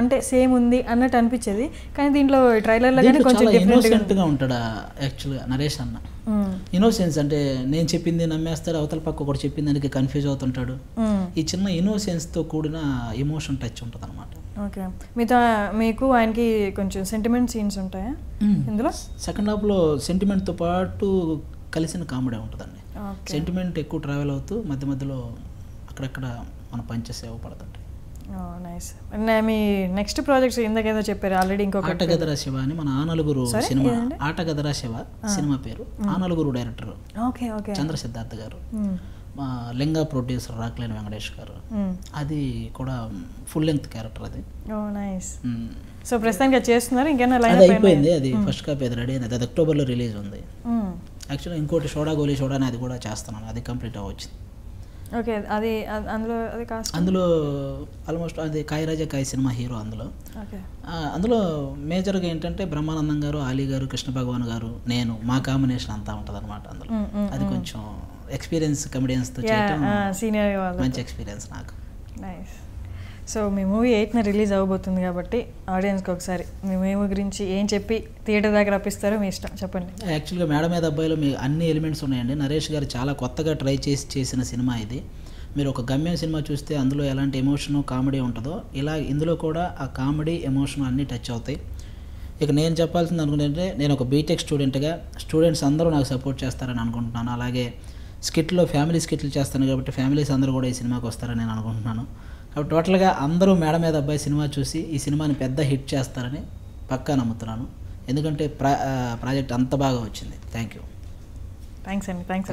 అంటే సేమ్ ఉంది అన్నట్టు అనిపించేది, కానీ దీంట్లో ట్రైలర్లో కానీ కొంచెం ఇన్నోసెంట్గా ఉంటాడు యాక్చువల్గా నరేష్ అన్న. ఇన్నోసెన్స్ అంటే నేను చెప్పింది నమ్మేస్తాడు, అవతల పక్క ఒకటి చెప్పింది దానికి కన్ఫ్యూజ్ అవుతుంటాడు. ఈ చిన్న ఇన్నోసెన్స్తో కూడిన ఎమోషన్ టచ్ ఉంటుంది అనమాట. ఓకే, మీకు ఆయనకి కొంచెం సెంటిమెంట్ సీన్స్ ఉంటాయా ఇందులో? సెకండ్ హాఫ్లో సెంటిమెంట్తో పాటు కలిసిన కామెడీ ఉంటుందండి. సెంటిమెంట్ ఎక్కువ ట్రావెల్ అవుతూ మధ్య మధ్యలో అక్కడక్కడ మన పంచసేవ పడుతుంటాయి. నైస్. మీ నెక్స్ట్ ప్రాజెక్ట్స్ ఇందాకేదో చెప్పారు ఆల్రెడీ, ఇంకొక ఆటగదరా శివ అని మన ఆనలుగురు సినిమా. ఆటగదరా శివ సినిమా పేరు. ఆనలుగురు డైరెక్టర్ చంద్ర సిద్ధార్థ గారు, మా లింగా ప్రొడ్యూసర్ రాక్లేని వెంకటేష్ గారు. అది కూడా ఫుల్ లెంగ్త్ క్యారెక్టర్ అది. నైస్. సో ప్రస్తుతానికి చేస్తున్నారు, ఇంకేనా అది అయిపోయింది. అది ఫస్ట్ కాపీ అది రెడీ అయింది. అది అక్టోబర్లో రిలీజ్ ఉంది. యాక్చువల్గా ఇంకోటి షోడా గోలీ షోడా అని అది కూడా చేస్తున్నాను, అది కంప్లీట్ అవ్వచ్చింది. ఓకే, అది అందులో ఆల్మోస్ట్ అది కాయరాజా కాయ సినిమా హీరో అందులో మేజర్గా ఏంటంటే బ్రహ్మానందం గారు, ఆలీ గారు, కృష్ణ భగవాన్ గారు, నేను, మా కాంబినేషన్ అంతా ఉంటుంది అనమాట అందులో. అది కొంచెం ఎక్స్పీరియన్స్ కమెడియన్స్తో చేయటం మంచి ఎక్స్పీరియన్స్ నాకు. నైస్. సో మీ మూవీ 8th రిలీజ్ అవ్వబోతుంది కాబట్టి ఆడియన్స్కి ఒకసారి మీ మూవీ గురించి ఏం చెప్పి థియేటర్ దగ్గర రప్పిస్తారో మీ ఇష్టం, చెప్పండి. యాక్చువల్గా మేడ మీద అబ్బాయిలో మీ అన్ని ఎలిమెంట్స్ ఉన్నాయండి. నరేష్ గారు చాలా కొత్తగా ట్రై చేసిన సినిమా ఇది. మీరు ఒక గమ్యం సినిమా చూస్తే అందులో ఎలాంటి ఎమోషను కామెడీ ఉంటుందో ఇలా ఇందులో కూడా ఆ కామెడీ ఎమోషన్ అన్నీ టచ్ అవుతాయి. ఇక నేను చెప్పాల్సింది అనుకుంటే, నేను ఒక బీటెక్ స్టూడెంట్గా స్టూడెంట్స్ అందరూ నాకు సపోర్ట్ చేస్తారని అనుకుంటున్నాను. అలాగే స్కిట్లో ఫ్యామిలీ స్కిట్లు చేస్తాను కాబట్టి ఫ్యామిలీస్ అందరూ కూడా ఈ సినిమాకి వస్తారని నేను అనుకుంటున్నాను. కాబట్టి టోటల్గా అందరూ మేడ మీద అబ్బాయి సినిమా చూసి ఈ సినిమాని పెద్ద హిట్ చేస్తారని పక్కా నమ్ముతున్నాను. ఎందుకంటే ప్రాజెక్ట్ అంత బాగా వచ్చింది. Thank you. థ్యాంక్స్ అండి. థ్యాంక్స్.